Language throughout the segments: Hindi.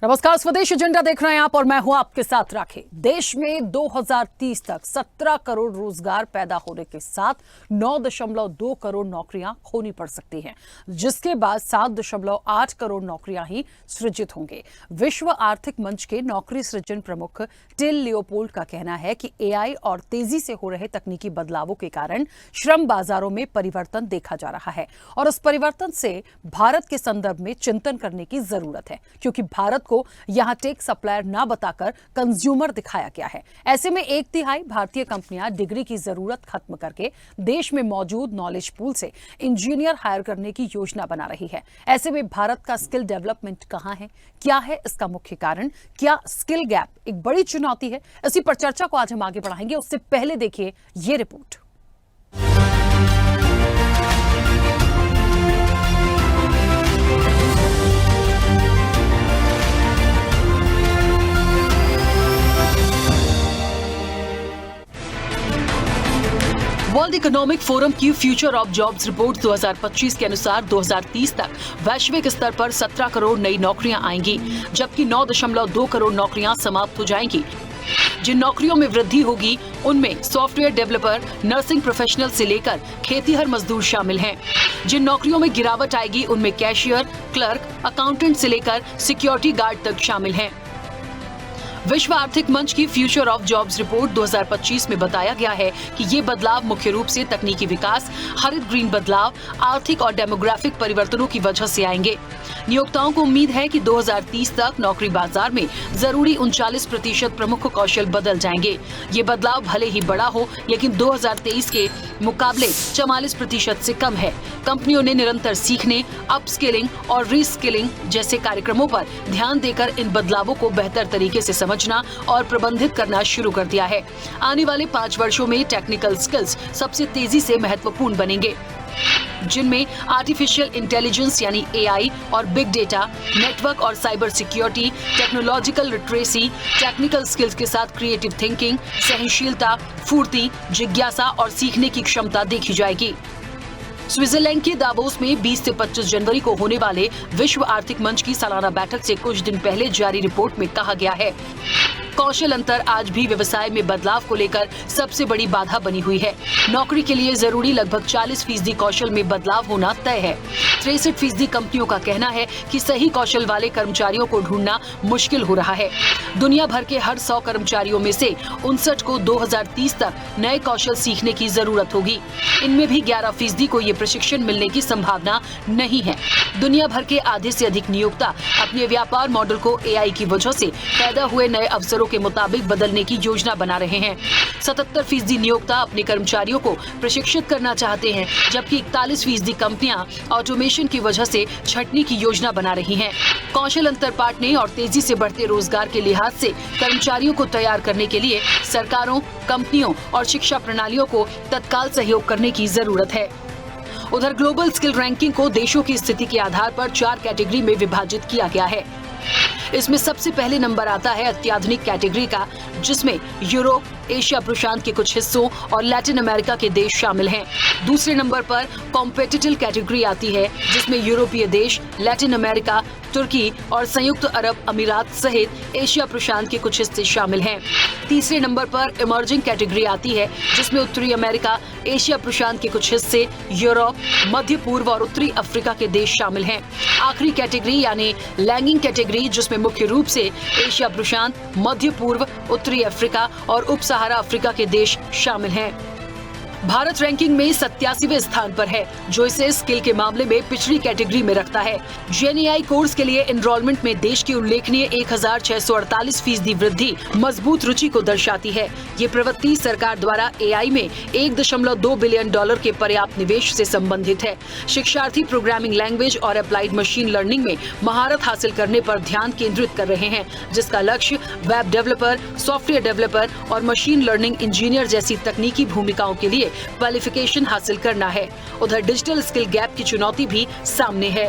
नमस्कार, स्वदेश एजेंडा देख रहे हैं आप और मैं हूं आपके साथ राखी। देश में 2030 तक 17 करोड़ रोजगार पैदा होने के साथ 9.2 करोड़ नौकरियां खोनी पड़ सकती हैं, जिसके बाद 7.8 करोड़ नौकरियां ही सृजित होंगे। विश्व आर्थिक मंच के नौकरी सृजन प्रमुख टिल लियोपोल्ड का कहना है कि एआई और तेजी से हो रहे तकनीकी बदलावों के कारण श्रम बाजारों में परिवर्तन देखा जा रहा है और इस परिवर्तन से भारत के संदर्भ में चिंतन करने की जरूरत है, क्योंकि भारत को यहां टेक सप्लायर ना बताकर कंज्यूमर दिखाया गया है। ऐसे में 1/3 भारतीय कंपनियां डिग्री की जरूरत खत्म करके देश में मौजूद नॉलेज पूल से इंजीनियर हायर करने की योजना बना रही है। ऐसे में भारत का स्किल डेवलपमेंट कहां है, क्या है इसका मुख्य कारण, क्या स्किल गैप एक बड़ी चुनौती है? इसी पर चर्चा को आज हम आगे बढ़ाएंगे। उससे पहले देखिए ये रिपोर्ट। वर्ल्ड इकोनॉमिक फोरम की फ्यूचर ऑफ जॉब्स रिपोर्ट 2025 के अनुसार 2030 तक वैश्विक स्तर पर 17 करोड़ नई नौकरियां आएंगी, जबकि 9.2 करोड़ नौकरियां समाप्त हो जाएंगी। जिन नौकरियों में वृद्धि होगी उनमें सॉफ्टवेयर डेवलपर, नर्सिंग प्रोफेशनल से लेकर खेतीहर मजदूर शामिल हैं। जिन नौकरियों में गिरावट आएगी उनमें कैशियर, क्लर्क, अकाउंटेंट से लेकर सिक्योरिटी गार्ड तक शामिल हैं। विश्व आर्थिक मंच की फ्यूचर ऑफ जॉब्स रिपोर्ट 2025 में बताया गया है कि ये बदलाव मुख्य रूप से तकनीकी विकास, हरित ग्रीन बदलाव, आर्थिक और डेमोग्राफिक परिवर्तनों की वजह से आएंगे। नियोक्ताओं को उम्मीद है कि 2030 तक नौकरी बाजार में जरूरी 39% प्रमुख कौशल बदल जाएंगे। ये बदलाव भले ही बड़ा हो, लेकिन 2023 के मुकाबले 44% से कम है। कंपनियों ने निरंतर सीखने, अपस्किलिंग और रीस्किलिंग जैसे कार्यक्रमों पर ध्यान देकर इन बदलावों को बेहतर तरीके से समझना और प्रबंधित करना शुरू कर दिया है। आने वाले 5 वर्षों में टेक्निकल स्किल्स सबसे तेजी से महत्वपूर्ण बनेंगे, जिनमें आर्टिफिशियल इंटेलिजेंस यानी एआई और बिग डेटा, नेटवर्क और cyber security, technological literacy, technical skills के साथ क्रिएटिव थिंकिंग, सहनशीलता, फुर्ती, जिज्ञासा और सीखने की क्षमता देखी जाएगी। स्विट्जरलैंड के दावोस में 20 से 25 जनवरी को होने वाले विश्व आर्थिक मंच की सालाना बैठक से कुछ दिन पहले जारी रिपोर्ट में कहा गया है, कौशल अंतर आज भी व्यवसाय में बदलाव को लेकर सबसे बड़ी बाधा बनी हुई है। नौकरी के लिए जरूरी लगभग 40% कौशल में बदलाव होना तय है। 63% कंपनियों का कहना है कि सही कौशल वाले कर्मचारियों को ढूंढना मुश्किल हो रहा है। दुनिया भर के हर 100 कर्मचारियों में से 59 को 2030 तक नए कौशल सीखने की जरूरत होगी। इनमें भी 11% को ये प्रशिक्षण मिलने की संभावना नहीं है। दुनिया भर के आधे से अधिक नियोक्ता अपने व्यापार मॉडल को एआई की वजह से पैदा हुए नए अवसरों के मुताबिक बदलने की योजना बना रहे हैं। 77% नियोक्ता अपने कर्मचारियों को प्रशिक्षित करना चाहते हैं, जबकि 41% कंपनियां ऑटोमेशन की वजह से छंटनी की योजना बना रही हैं। कौशल अंतर पाटने और तेजी से बढ़ते रोजगार के लिहाज से कर्मचारियों को तैयार करने के लिए सरकारों, कंपनियों और शिक्षा प्रणालियों को तत्काल सहयोग करने की जरूरत है। उधर ग्लोबल स्किल रैंकिंग को देशों की स्थिति के आधार पर 4 कैटेगरी में विभाजित किया गया है। इसमें सबसे पहले नंबर आता है अत्याधुनिक कैटेगरी का, जिसमें यूरोप, एशिया प्रशांत के कुछ हिस्सों और लैटिन अमेरिका के देश शामिल हैं। दूसरे नंबर पर कॉम्पिटिटिव कैटेगरी आती है, जिसमें यूरोपीय देश, लैटिन अमेरिका, तुर्की और संयुक्त अरब अमीरात सहित एशिया प्रशांत के कुछ हिस्से शामिल हैं। तीसरे नंबर पर इमर्जिंग कैटेगरी आती है, जिसमें उत्तरी अमेरिका, एशिया प्रशांत के कुछ हिस्से, यूरोप, मध्य पूर्व और उत्तरी अफ्रीका के देश शामिल हैं। आखिरी कैटेगरी यानी लैगिंग कैटेगरी, जिसमें मुख्य रूप से एशिया प्रशांत, मध्य पूर्व, उत्तरी अफ्रीका और उप सहारा अफ्रीका के देश शामिल हैं। भारत रैंकिंग में 87वें स्थान पर है, जो इसे स्किल के मामले में पिछड़ी कैटेगरी में रखता है। जेएनएआई कोर्स के लिए एनरोलमेंट में देश की उल्लेखनीय 1648% वृद्धि मजबूत रुचि को दर्शाती है। ये प्रवृत्ति सरकार द्वारा एआई में $1.2 बिलियन के पर्याप्त निवेश से संबंधित है। शिक्षार्थी प्रोग्रामिंग लैंग्वेज और अप्लाइड मशीन लर्निंग में महारत हासिल करने पर ध्यान केंद्रित कर रहे हैं, जिसका लक्ष्य वेब डेवलपर, सॉफ्टवेयर डेवलपर और मशीन लर्निंग इंजीनियर जैसी तकनीकी भूमिकाओं के लिए क्वालिफिकेशन हासिल करना है। उधर डिजिटल स्किल गैप की चुनौती भी सामने है।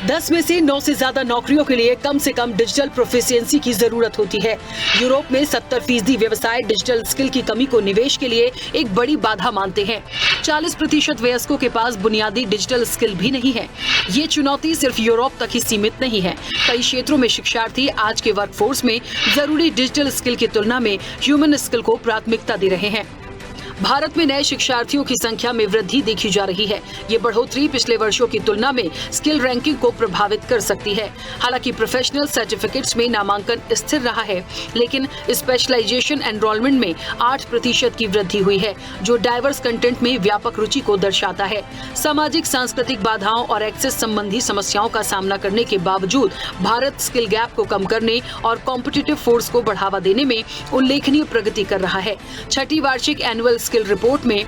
10 में से 9 से ज्यादा नौकरियों के लिए कम से कम डिजिटल प्रोफिशिएंसी की जरूरत होती है। यूरोप में 70% व्यवसाय डिजिटल स्किल की कमी को निवेश के लिए एक बड़ी बाधा मानते हैं। 40% वयस्कों के पास बुनियादी डिजिटल स्किल भी नहीं है। ये चुनौती सिर्फ यूरोप तक ही सीमित नहीं है। कई क्षेत्रों में शिक्षार्थी आज के वर्कफोर्स में जरूरी डिजिटल स्किल की तुलना में ह्यूमन स्किल को प्राथमिकता दे रहे हैं। भारत में नए शिक्षार्थियों की संख्या में वृद्धि देखी जा रही है। ये बढ़ोतरी पिछले वर्षों की तुलना में स्किल रैंकिंग को प्रभावित कर सकती है। हालांकि प्रोफेशनल सर्टिफिकेट्स में नामांकन स्थिर रहा है, लेकिन स्पेशलाइजेशन एनरोलमेंट में 8% की वृद्धि हुई है, जो डाइवर्स कंटेंट में व्यापक रुचि को दर्शाता है। सामाजिक सांस्कृतिक बाधाओं और एक्सेस संबंधी समस्याओं का सामना करने के बावजूद भारत स्किल गैप को कम करने और कॉम्पिटिटिव फोर्स को बढ़ावा देने में उल्लेखनीय प्रगति कर रहा है। छठी वार्षिक एनुअल स्किल रिपोर्ट में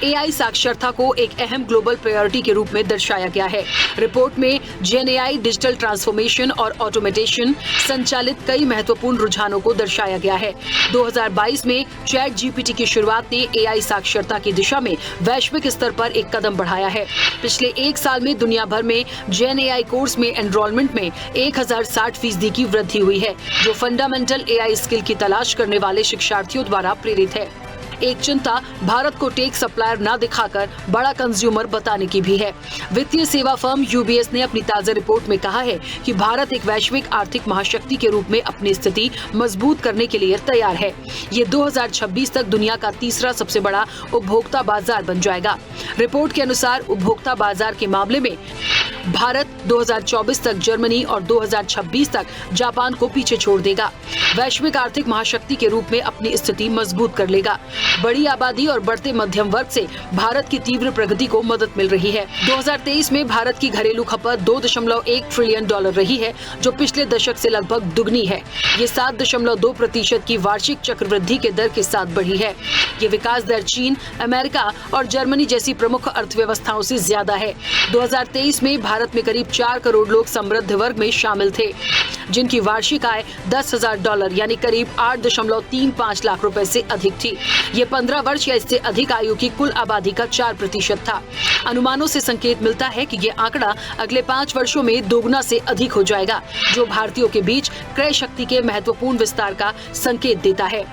एआई साक्षरता को एक अहम ग्लोबल प्रायोरिटी के रूप में दर्शाया गया है। रिपोर्ट में जेनएआई, डिजिटल ट्रांसफॉर्मेशन और ऑटोमेटेशन संचालित कई महत्वपूर्ण रुझानों को दर्शाया गया है। 2022 में चैट जीपीटी की शुरुआत ने एआई साक्षरता की दिशा में वैश्विक स्तर पर एक कदम बढ़ाया है। पिछले एक साल में दुनिया भर में जेनएआई कोर्स में एनरोलमेंट में 1060% की वृद्धि हुई है, जो फंडामेंटल एआई स्किल की तलाश करने वाले शिक्षार्थियों द्वारा प्रेरित है। एक चिंता भारत को टेक सप्लायर न दिखाकर बड़ा कंज्यूमर बताने की भी है। वित्तीय सेवा फर्म यूबीएस ने अपनी ताजा रिपोर्ट में कहा है कि भारत एक वैश्विक आर्थिक महाशक्ति के रूप में अपनी स्थिति मजबूत करने के लिए तैयार है। ये 2026 तक दुनिया का तीसरा सबसे बड़ा उपभोक्ता बाजार बन जाएगा। रिपोर्ट के अनुसार उपभोक्ता बाजार के मामले में भारत 2024 तक जर्मनी और 2026 तक जापान को पीछे छोड़ देगा। वैश्विक आर्थिक महाशक्ति के रूप में अपनी स्थिति मजबूत कर लेगा। बड़ी आबादी और बढ़ते मध्यम वर्ग से भारत की तीव्र प्रगति को मदद मिल रही है। 2023 में भारत की घरेलू खपत $2.1 ट्रिलियन रही है, जो पिछले दशक से लगभग दुगनी है। ये 7.2% की वार्षिक चक्रवृद्धि के दर के साथ बढ़ी है। ये विकास दर चीन, अमेरिका और जर्मनी जैसी प्रमुख अर्थव्यवस्थाओं से ज्यादा है। 2023 में भारत में करीब 4 करोड़ लोग समृद्ध वर्ग में शामिल थे, जिनकी वार्षिक आय $10,000 यानी करीब 8.35 लाख रुपए से अधिक थी। ये 15 वर्ष या इससे अधिक आयु की कुल आबादी का 4% था। अनुमानों से संकेत मिलता है कि ये आंकड़ा अगले 5 वर्षों में दोगुना से अधिक हो जाएगा, जो भारतीयों के बीच क्रय शक्ति के महत्वपूर्ण विस्तार का संकेत देता है।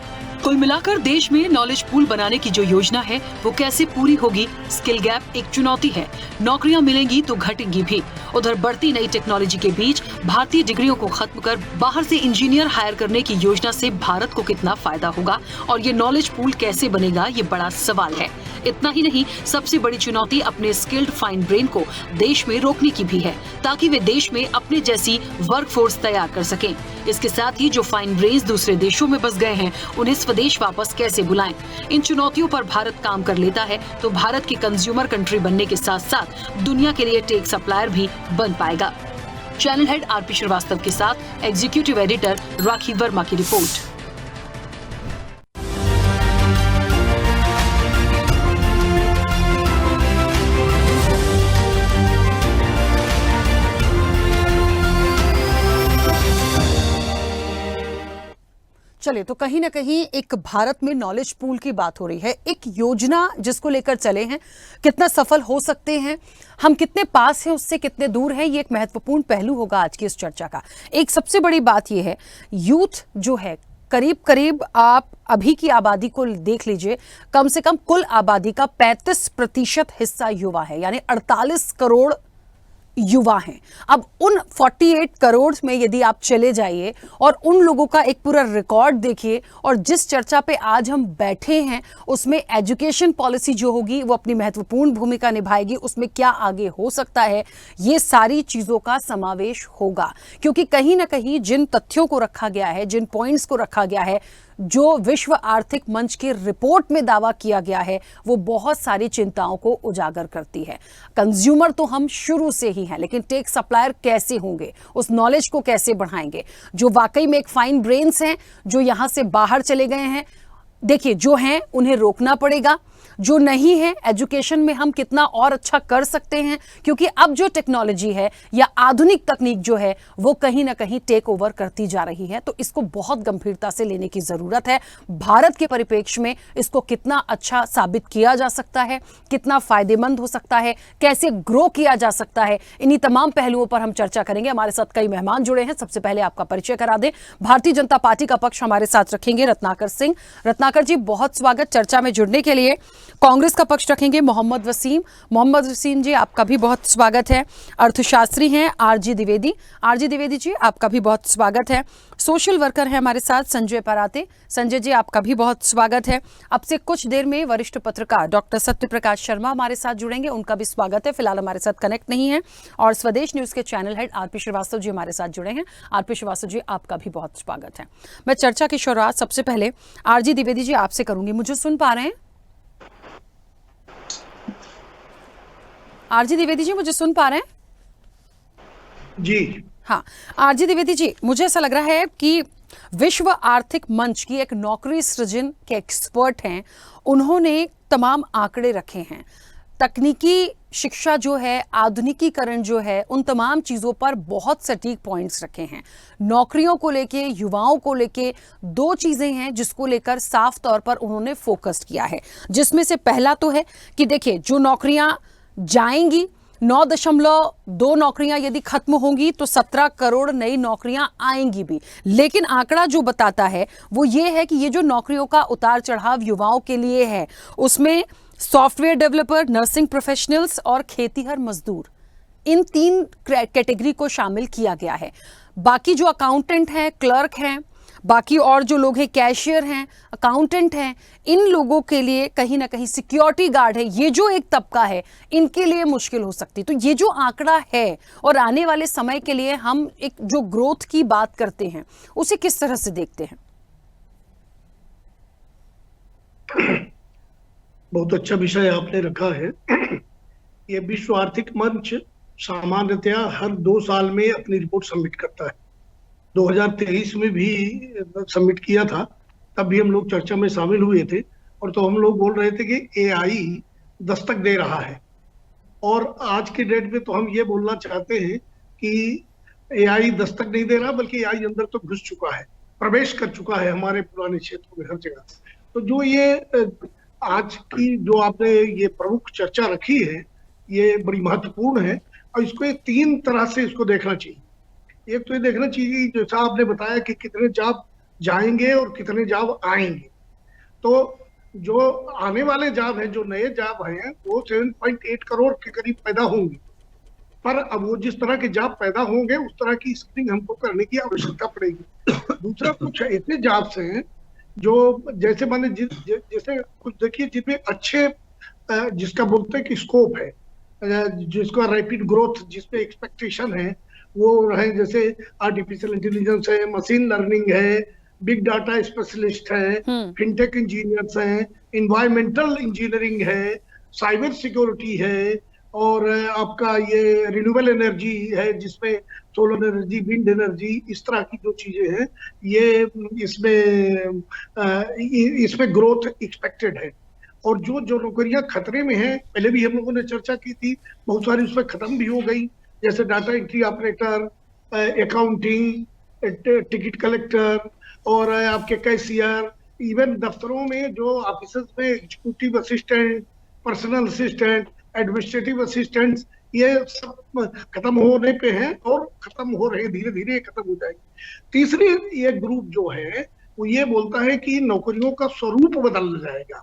कुल मिलाकर देश में नॉलेज पूल बनाने की जो योजना है वो कैसे पूरी होगी? स्किल गैप एक चुनौती है। नौकरियां मिलेंगी तो घटेंगी भी। उधर बढ़ती नई टेक्नोलॉजी के बीच भारतीय डिग्रियों को खत्म कर बाहर से इंजीनियर हायर करने की योजना से भारत को कितना फायदा होगा और ये नॉलेज पूल कैसे बनेगा, ये बड़ा सवाल है। इतना ही नहीं, सबसे बड़ी चुनौती अपने स्किल्ड फाइन ब्रेन को देश में रोकने की भी है, ताकि वे देश में अपने जैसी वर्कफोर्स तैयार कर सकें। इसके साथ ही जो फाइन ब्रेन्स दूसरे देशों में बस गए हैं, उन्हें स्वदेश वापस कैसे बुलाएं? इन चुनौतियों पर भारत काम कर लेता है तो भारत की कंज्यूमर कंट्री बनने के साथ साथ दुनिया के लिए टेक सप्लायर भी बन पाएगा। चैनल हेड आरपी श्रीवास्तव के साथ एग्जीक्यूटिव एडिटर राखी वर्मा की रिपोर्ट। चलिए, तो कहीं ना कहीं एक भारत में नॉलेज पूल की बात हो रही है, एक योजना जिसको लेकर चले हैं, कितना सफल हो सकते हैं, हम कितने पास हैं उससे कितने दूर हैं, ये एक महत्वपूर्ण पहलू होगा आज की इस चर्चा का। एक सबसे बड़ी बात ये है, यूथ जो है करीब करीब आप अभी की आबादी को देख लीजिए, कम से कम कुल आबादी का 35% हिस्सा युवा है, यानी 48 करोड़ युवा हैं। अब उन 48 करोड़ में यदि आप चले जाइए और उन लोगों का एक पूरा रिकॉर्ड देखिए, और जिस चर्चा पे आज हम बैठे हैं उसमें एजुकेशन पॉलिसी जो होगी वो अपनी महत्वपूर्ण भूमिका निभाएगी, उसमें क्या आगे हो सकता है, ये सारी चीज़ों का समावेश होगा। क्योंकि कहीं ना कहीं जिन तथ्यों को रखा गया है, जिन पॉइंट्स को रखा गया है, जो विश्व आर्थिक मंच की रिपोर्ट में दावा किया गया है, वो बहुत सारी चिंताओं को उजागर करती है। कंज्यूमर तो हम शुरू से ही हैं, लेकिन टेक सप्लायर कैसे होंगे, उस नॉलेज को कैसे बढ़ाएंगे? जो वाकई में एक फाइन ब्रेन्स हैं, जो यहां से बाहर चले गए हैं, देखिए जो हैं उन्हें रोकना पड़ेगा। जो नहीं है एजुकेशन में हम कितना और अच्छा कर सकते हैं, क्योंकि अब जो टेक्नोलॉजी है या आधुनिक तकनीक जो है वो कहीं ना कहीं टेक ओवर करती जा रही है। तो इसको बहुत गंभीरता से लेने की जरूरत है। भारत के परिप्रेक्ष्य में इसको कितना अच्छा साबित किया जा सकता है, कितना फायदेमंद हो सकता है, कैसे ग्रो किया जा सकता है, इन्हीं तमाम पहलुओं पर हम चर्चा करेंगे। हमारे साथ कई मेहमान जुड़े हैं। सबसे पहले आपका परिचय करा दें। भारतीय जनता पार्टी का पक्ष हमारे साथ रखेंगे रत्नाकर सिंह। रत्नाकर जी, बहुत स्वागत चर्चा में जुड़ने के लिए। कांग्रेस का पक्ष रखेंगे मोहम्मद वसीम। मोहम्मद वसीम जी, आपका भी बहुत स्वागत है। अर्थशास्त्री हैं आरजी द्विवेदी। आरजी द्विवेदी जी, आपका भी बहुत स्वागत है। सोशल वर्कर है हमारे साथ संजय पराते। संजय जी, आपका भी बहुत स्वागत है। अब से कुछ देर में वरिष्ठ पत्रकार डॉक्टर सत्यप्रकाश शर्मा हमारे साथ जुड़ेंगे, उनका भी स्वागत है। फिलहाल हमारे साथ कनेक्ट नहीं है। और स्वदेश न्यूज के channel head RP Srivastava ji हमारे साथ जुड़े हैं। आरपी श्रीवास्तव जी, आपका भी बहुत स्वागत है। मैं चर्चा की शुरुआत सबसे पहले आरजी द्विवेदी जी आपसे करूंगी। मुझे सुन पा रहे हैं आरजी द्विवेदी जी? मुझे सुन पा रहे हैं जी? हाँ, आरजी द्विवेदी जी, मुझे ऐसा लग रहा है कि विश्व आर्थिक मंच की एक नौकरी सृजन के एक्सपर्ट हैं, उन्होंने तमाम आंकड़े रखे हैं। तकनीकी शिक्षा जो है, आधुनिकीकरण जो है, उन तमाम चीज़ों पर बहुत सटीक पॉइंट्स रखे हैं। नौकरियों को लेके, युवाओं को लेके दो चीज़ें हैं जिसको लेकर साफ तौर पर उन्होंने फोकस किया है, जिसमें से पहला तो है कि देखिए, जो नौकरियां जाएंगी, 9.2 नौकरियां यदि खत्म होंगी तो 17 करोड़ नई नौकरियां आएंगी भी। लेकिन आंकड़ा जो बताता है वो ये है कि ये जो नौकरियों का उतार चढ़ाव युवाओं के लिए है, उसमें सॉफ्टवेयर डेवलपर, नर्सिंग प्रोफेशनल्स और खेतीहर मजदूर, इन 3 कैटेगरी को शामिल किया गया है। बाकी जो अकाउंटेंट हैं, क्लर्क हैं, बाकी और जो लोग हैं, कैशियर हैं, अकाउंटेंट हैं, इन लोगों के लिए कहीं ना कहीं सिक्योरिटी गार्ड है, ये जो एक तबका है, इनके लिए मुश्किल हो सकती है। तो ये जो आंकड़ा है और आने वाले समय के लिए हम एक जो ग्रोथ की बात करते हैं, उसे किस तरह से देखते हैं? बहुत अच्छा विषय आपने रखा है। ये विश्व आर्थिक मंच सामान्यतया हर 2 साल में अपनी रिपोर्ट सबमिट करता है। 2023 में भी सबमिट किया था, तब भी हम लोग चर्चा में शामिल हुए थे, और तो हम लोग बोल रहे थे कि एआई दस्तक दे रहा है। और आज के डेट में तो हम ये बोलना चाहते हैं कि एआई दस्तक नहीं दे रहा, बल्कि एआई अंदर तो घुस चुका है, प्रवेश कर चुका है हमारे पुराने क्षेत्रों में, हर जगह। तो जो ये आज की जो आपने ये प्रमुख चर्चा रखी है, ये बड़ी महत्वपूर्ण है, और इसको 3 तरह से इसको देखना चाहिए। एक तो ये देखना चाहिए, जैसा आपने बताया, कि कितने जॉब जाएंगे और कितने जॉब आएंगे। तो जो आने वाले जॉब हैं, जो नए जॉब हैं, वो 7.8 करोड़ के करीब पैदा होंगे। पर अब वो जिस तरह के जॉब पैदा होंगे, उस तरह की स्क्रीनिंग हमको करने की आवश्यकता पड़ेगी। दूसरा, कुछ ऐसे जॉब्स हैं जो, जैसे मैंने जैसे कुछ देखिए, जिसमें अच्छे जिसका बोलते हैं कि स्कोप है, जिसका रैपिड ग्रोथ, जिसपे एक्सपेक्टेशन है, वो है, जैसे आर्टिफिशियल इंटेलिजेंस है, मशीन लर्निंग है, बिग डाटा स्पेशलिस्ट है, फिनटेक इंजीनियर्स हैं, इन्वायरमेंटल इंजीनियरिंग है, साइबर सिक्योरिटी है, और आपका ये रिन्यूएबल एनर्जी है, जिसमें सोलर एनर्जी, विंड एनर्जी, इस तरह की जो चीजें हैं, ये इसमें ग्रोथ एक्सपेक्टेड है। और जो नौकरियां खतरे में हैं, पहले भी हम लोगों ने चर्चा की थी, बहुत सारी उसमें खत्म भी हो गई, जैसे data entry operator, accounting, ticket collector, और आपके कैशियर, इवन दफ्तरों में जो ऑफिसेज में executive assistant, personal assistant, administrative assistant, ये सब खत्म होने पे हैं, और खत्म हो रहे, धीरे धीरे खत्म हो जाएगी। तीसरी ये ग्रुप जो है, वो ये बोलता है कि नौकरियों का स्वरूप बदल जाएगा।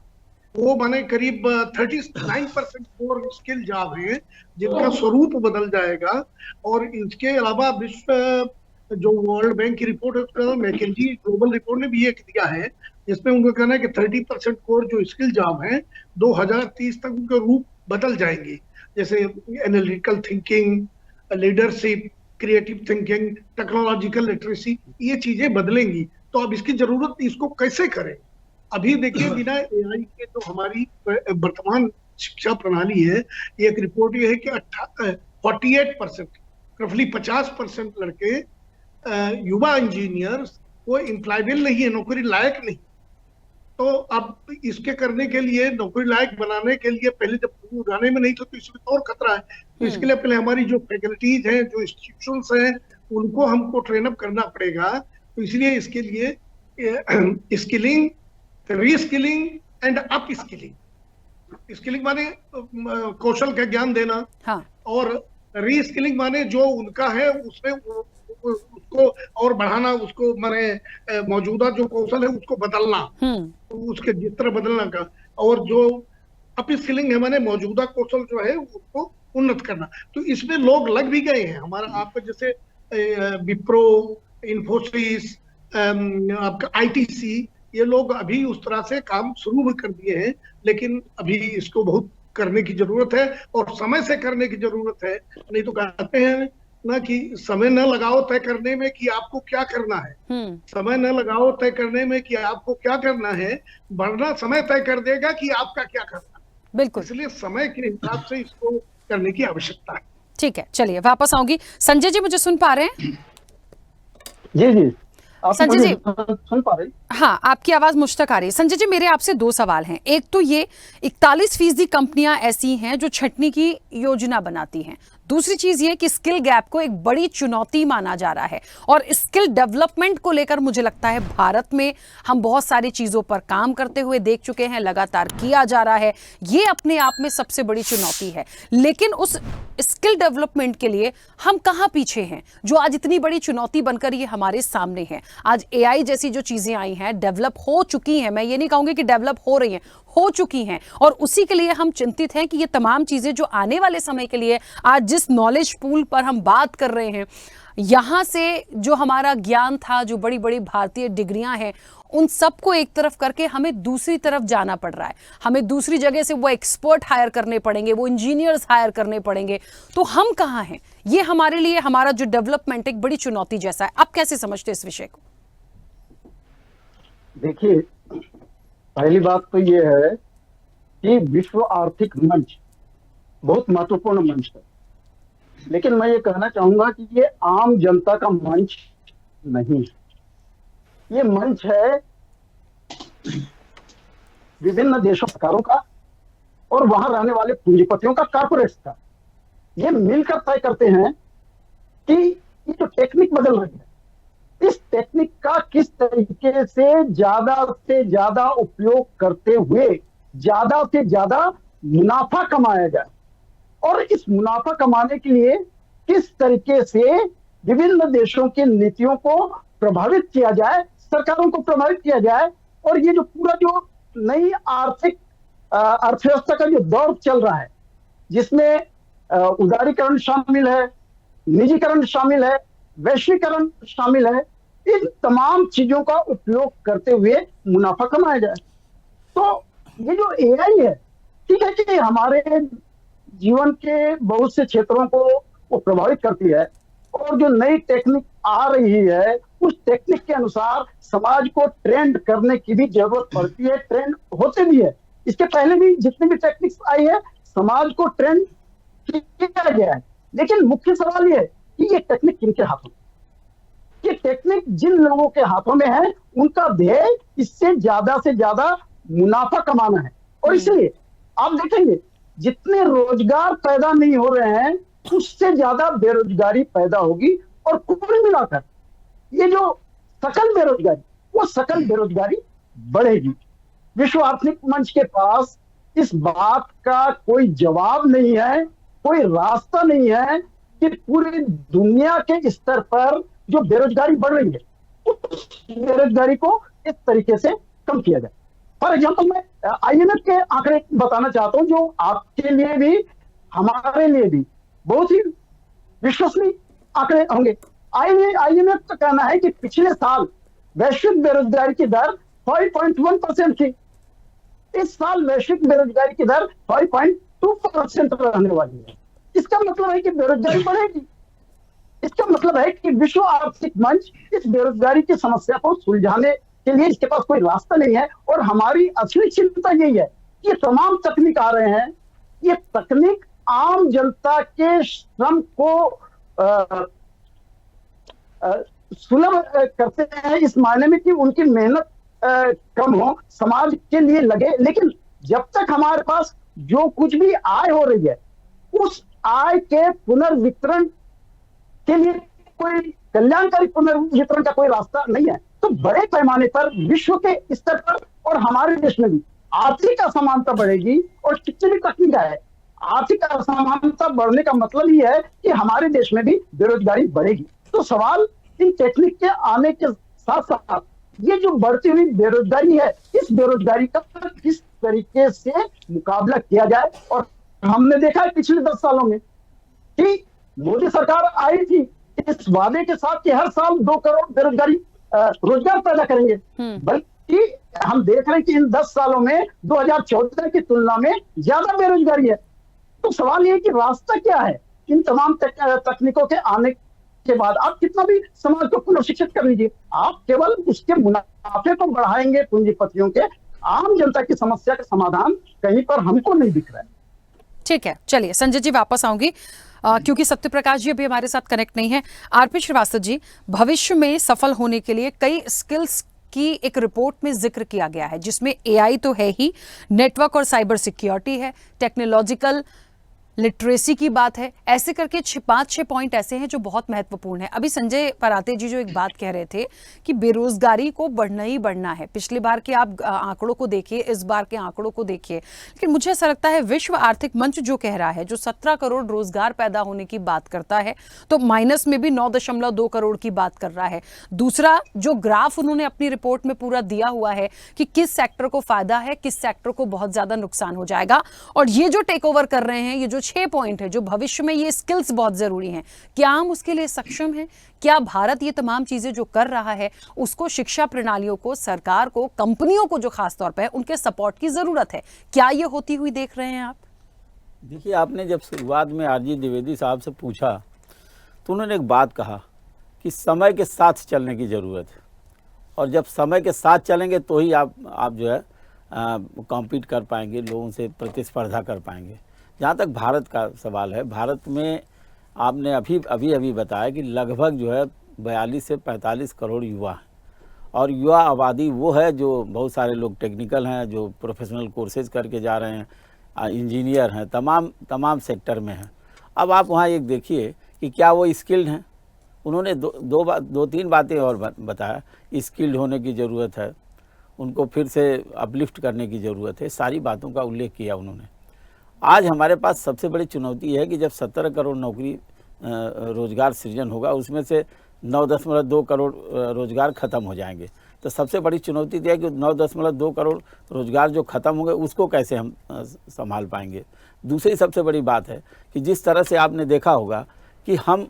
वो माने करीब 39% कोर स्किल जॉब है जिनका स्वरूप बदल जाएगा। और इसके अलावा विश्व जो वर्ल्ड बैंक की रिपोर्ट है, उसका मैकेंजी ग्लोबल रिपोर्ट ने भी ये दिया है, जिसमें उनका कहना है कि 30% कोर जो स्किल जॉब है, 2030 तक उनके रूप बदल जाएंगे, जैसे analytical thinking, leadership, creative thinking, technological literacy, ये चीजें बदलेंगी। तो अब इसकी जरूरत, इसको कैसे करें? अभी देखिए, बिना एआई के जो हमारी वर्तमान शिक्षा प्रणाली है, एक रिपोर्ट ये है कि 48%, रफली 50% लड़के युवा इंजीनियर्स वो एम्प्लॉयबल नहीं है, नौकरी लायक नहीं। तो अब इसके करने के लिए, नौकरी लायक बनाने के लिए, पहले जब उड़ाने में नहीं थे तो इसमें तो और खतरा है। तो इसके लिए पहले हमारी जो फैकल्टीज हैं, जो इंस्टीट्यूशंस हैं, उनको हमको ट्रेन अप करना पड़ेगा। तो इसलिए इसके लिए skilling, reskilling and up skilling. Skilling माने कौशल का ज्ञान देना, हाँ, और रीस्किलिंग माने जो उनका है उसमें उसको और बढ़ाना, उसको माने मौजूदा जो कौशल है उसको बदलना, उसके जिस तरह बदलना का। और जो अप स्किलिंग है माने मौजूदा कौशल जो है उसको उन्नत करना। तो इसमें लोग लग भी गए हैं हमारा, आपका जैसे विप्रो, इन्फोसिस, आपका आईटीसी, ये लोग अभी उस तरह से काम शुरू भी कर दिए हैं। लेकिन अभी इसको बहुत करने की जरूरत है और समय से करने की जरूरत है। नहीं तो कहते हैं ना कि समय न लगाओ तय करने में कि आपको क्या करना है, समय न लगाओ तय करने में कि आपको क्या करना है, वरना समय तय कर देगा कि आपका क्या करना है। बिल्कुल। इसलिए समय के हिसाब से इसको करने की आवश्यकता है। ठीक है, चलिए वापस आऊंगी। संजय जी, मुझे सुन पा रहे हैं? जी जी, आप संजय जी सुन पा रहे हैं? हाँ, आपकी आवाज मुझ तक आ रही है। संजय जी, मेरे आपसे 2 सवाल हैं। एक तो ये 41% कंपनियां ऐसी हैं जो छंटनी की योजना बनाती हैं। दूसरी चीज ये कि स्किल गैप को एक बड़ी चुनौती माना जा रहा है और स्किल डेवलपमेंट को लेकर मुझे लगता है भारत में हम बहुत सारी चीजों पर काम करते हुए देख चुके हैं, लगातार किया जा रहा है। ये अपने आप में सबसे बड़ी चुनौती है। लेकिन उस स्किल डेवलपमेंट के लिए हम कहां पीछे हैं, जो आज इतनी बड़ी चुनौती बनकर ये हमारे सामने है। आज एआई जैसी जो चीजें आई हैं, डेवलप हो चुकी हैं, मैं ये नहीं कहूंगी कि डेवलप हो रही हैं, हो चुकी हैं, और उसी के लिए हम चिंतित हैं कि ये तमाम चीजें जो आने वाले समय के लिए, आज जिस नॉलेज पूल पर हम बात कर रहे हैं, यहां से जो हमारा ज्ञान था, जो बड़ी बड़ी भारतीय डिग्रियां हैं, उन सबको एक तरफ करके हमें दूसरी तरफ जाना पड़ रहा है। हमें दूसरी जगह से वो एक्सपर्ट हायर करने पड़ेंगे, वो इंजीनियर्स हायर करने पड़ेंगे। तो हम कहां हैं? ये हमारे लिए, हमारा जो डेवलपमेंट एक बड़ी चुनौती जैसा है। आप कैसे समझते हैं इस विषय को? देखिए, पहली बात तो ये है कि विश्व आर्थिक मंच बहुत महत्वपूर्ण मंच है, लेकिन मैं ये कहना चाहूंगा कि ये आम जनता का मंच नहीं है। ये मंच है विभिन्न देशों सरकारों का और वहां रहने वाले पूंजीपतियों का, कॉर्पोरेट्स का। ये मिलकर तय करते हैं कि ये जो टेक्निक बदल रही है, इस टेक्निक का किस तरीके से ज्यादा उपयोग करते हुए ज्यादा से ज्यादा मुनाफा कमाया जाए, और इस मुनाफा कमाने के लिए किस तरीके से विभिन्न देशों की नीतियों को प्रभावित किया जाए, सरकारों को प्रभावित किया जाए। और ये जो पूरा जो नई अर्थव्यवस्था का जो दौर चल रहा है, जिसमें उदारीकरण शामिल है, निजीकरण शामिल है, वैश्वीकरण शामिल है, इन तमाम चीजों का उपयोग करते हुए मुनाफा कमाया जाए। तो ये जो एआई है, ठीक है कि हमारे जीवन के बहुत से क्षेत्रों को वो प्रभावित करती है, और जो नई टेक्निक आ रही है उस टेक्निक के अनुसार समाज को ट्रेंड करने की भी जरूरत पड़ती है, ट्रेंड होते भी है। इसके पहले भी जितनी भी टेक्निक्स आई है, समाज को ट्रेंड किया गया है। लेकिन मुख्य सवाल ये है कि ये टेक्निक किनके हाथों में? ये टेक्निक जिन लोगों के हाथों में है, उनका ध्येय इससे ज्यादा मुनाफा कमाना है। और इसलिए आप देखेंगे, जितने रोजगार पैदा नहीं हो रहे हैं, उससे ज्यादा बेरोजगारी पैदा होगी, और कुल मिलाकर ये जो सकल बेरोजगारी, वो सकल बेरोजगारी बढ़ेगी। विश्व आर्थिक मंच के पास इस बात का कोई जवाब नहीं है, कोई रास्ता नहीं है कि पूरी दुनिया के स्तर पर जो बेरोजगारी बढ़ रही है, उस बेरोजगारी को इस तरीके से कम किया जाए। फॉर एग्जाम्पल, मैं आईएमएफ के आंकड़े बताना चाहता हूं, जो आपके लिए भी हमारे लिए भी बहुत ही विश्वसनीय आंकड़े होंगे। आईएमएफ का कहना है कि पिछले साल वैश्विक बेरोजगारी की दर 5.1% थी। इस साल वैश्विक बेरोजगारी की दर 5.2% रहने वाली है। इसका मतलब है कि बेरोजगारी बढ़ेगी। इसका मतलब है कि विश्व आर्थिक मंच इस बेरोजगारी की समस्या को सुलझाने के लिए इसके पास कोई रास्ता नहीं है। और हमारी असली चिंता यही है कि तमाम तकनीक आ रहे हैं, ये तकनीक आम जनता के श्रम को सुलभ करते हैं, इस मायने में कि उनकी मेहनत कम हो, समाज के लिए लगे। लेकिन जब तक हमारे पास जो कुछ भी आय हो रही है, उस आय के पुनर्वितरण के लिए कोई कल्याणकारी पुनर्वितरण का कोई रास्ता नहीं है, तो बड़े पैमाने पर विश्व के स्तर पर और हमारे देश में भी आर्थिक असमानता बढ़ेगी। और कितनी भी तकनीक है, आर्थिक असमानता बढ़ने का मतलब ही है कि हमारे देश में भी बेरोजगारी बढ़ेगी। तो सवाल इन टेक्निक के आने के साथ साथ ये जो बढ़ती हुई बेरोजगारी है, इस बेरोजगारी का किस तरीके से मुकाबला किया जाए। और हमने देखा है पिछले 10 सालों में कि मोदी सरकार आई थी इस वादे के साथ कि हर साल 2 करोड़ बेरोजगारी रोजगार पैदा करेंगे, बल्कि हम देख रहे हैं कि इन 10 सालों में 2014 की तुलना में ज्यादा बेरोजगारी है। तो सवाल ये है कि रास्ता क्या है इन तमाम तकनीकों के आने के बाद। आप कितना भी समाज को पुनर्शिक्षित कर लीजिए, आप केवल उसके मुनाफे को बढ़ाएंगे पूंजीपतियों के, आम जनता की समस्या का समाधान कहीं पर हमको नहीं दिख रहा है। ठीक है, चलिए संजय जी वापस आऊंगी क्योंकि सत्यप्रकाश जी अभी हमारे साथ कनेक्ट नहीं है। आरपी श्रीवास्तव जी, भविष्य में सफल होने के लिए कई स्किल्स की एक रिपोर्ट में जिक्र किया गया है, जिसमें एआई तो है ही, नेटवर्क और साइबर सिक्योरिटी है, टेक्नोलॉजिकल लिटरेसी की बात है, ऐसे करके 5-6 पॉइंट ऐसे हैं जो बहुत महत्वपूर्ण है। अभी संजय पराते जी जो एक बात कह रहे थे कि बेरोजगारी को बढ़ना ही बढ़ना है। पिछले बार के आप आंकड़ों को देखिए, इस बार के आंकड़ों को देखिए, लेकिन मुझे ऐसा लगता है विश्व आर्थिक मंच जो कह रहा है, जो 17 करोड़ रोजगार पैदा होने की बात करता है, तो माइनस में भी 9.2 करोड़ की बात कर रहा है। दूसरा जो ग्राफ उन्होंने अपनी रिपोर्ट में पूरा दिया हुआ है कि किस सेक्टर को फायदा है, किस सेक्टर को बहुत ज्यादा नुकसान हो जाएगा। और ये जो टेक ओवर कर रहे हैं, ये जो 6 पॉइंट है, जो भविष्य में ये स्किल्स बहुत जरूरी हैं, क्या हम उसके लिए सक्षम हैं? क्या भारत ये तमाम चीजें जो कर रहा है उसको शिक्षा प्रणालियों को, सरकार को, कंपनियों को जो खास तौर पर है उनके सपोर्ट की जरूरत है, क्या ये होती हुई देख रहे हैं आप? देखिए, आपने जब शुरुआत में आरजी द्विवेदी साहब से पूछा तो उन्होंने एक बात कहा कि समय के साथ चलने की ज़रूरत है, और जब समय के साथ चलेंगे तो ही आप जो है कॉम्पीट कर पाएंगे, लोगों से प्रतिस्पर्धा कर पाएंगे। जहाँ तक भारत का सवाल है, भारत में आपने अभी बताया कि लगभग जो है 42 से 45 करोड़ युवा हैं, और युवा आबादी वो है जो बहुत सारे लोग टेक्निकल हैं, जो प्रोफेशनल कोर्सेज करके जा रहे हैं, इंजीनियर हैं, तमाम सेक्टर में हैं। अब आप वहाँ एक देखिए कि क्या वो स्किल्ड हैं। उन्होंने दो तीन बातें और बताया, स्किल्ड होने की ज़रूरत है, उनको फिर से अपलिफ्ट करने की ज़रूरत है, सारी बातों का उल्लेख किया उन्होंने। आज हमारे पास सबसे बड़ी चुनौती है कि जब 17 करोड़ नौकरी रोज़गार सृजन होगा, उसमें से 9.2 करोड़ रोज़गार ख़त्म हो जाएंगे। तो सबसे बड़ी चुनौती यह है कि 9.2 करोड़ रोज़गार जो ख़त्म होंगे उसको कैसे हम संभाल पाएंगे। दूसरी सबसे बड़ी बात है कि जिस तरह से आपने देखा होगा कि हम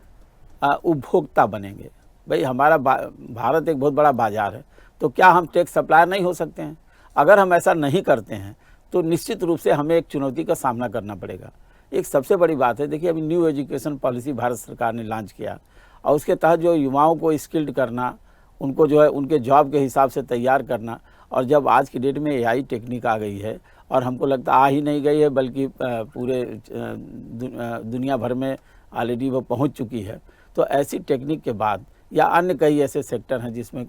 उपभोक्ता बनेंगे। भाई, हमारा भारत एक बहुत बड़ा बाज़ार है, तो क्या हम टेक सप्लायर नहीं हो सकते हैं? अगर हम ऐसा नहीं करते हैं तो निश्चित रूप से हमें एक चुनौती का सामना करना पड़ेगा। एक सबसे बड़ी बात है, देखिए, अभी न्यू एजुकेशन पॉलिसी भारत सरकार ने लॉन्च किया, और उसके तहत जो युवाओं को स्किल्ड करना, उनको जो है उनके जॉब के हिसाब से तैयार करना। और जब आज की डेट में एआई टेक्निक आ गई है, और हमको लगता आ ही नहीं गई है बल्कि पूरे दुनिया भर में ऑलरेडी वो पहुंच चुकी है, तो ऐसी टेक्निक के बाद या अन्य कई ऐसे सेक्टर हैं जिसमें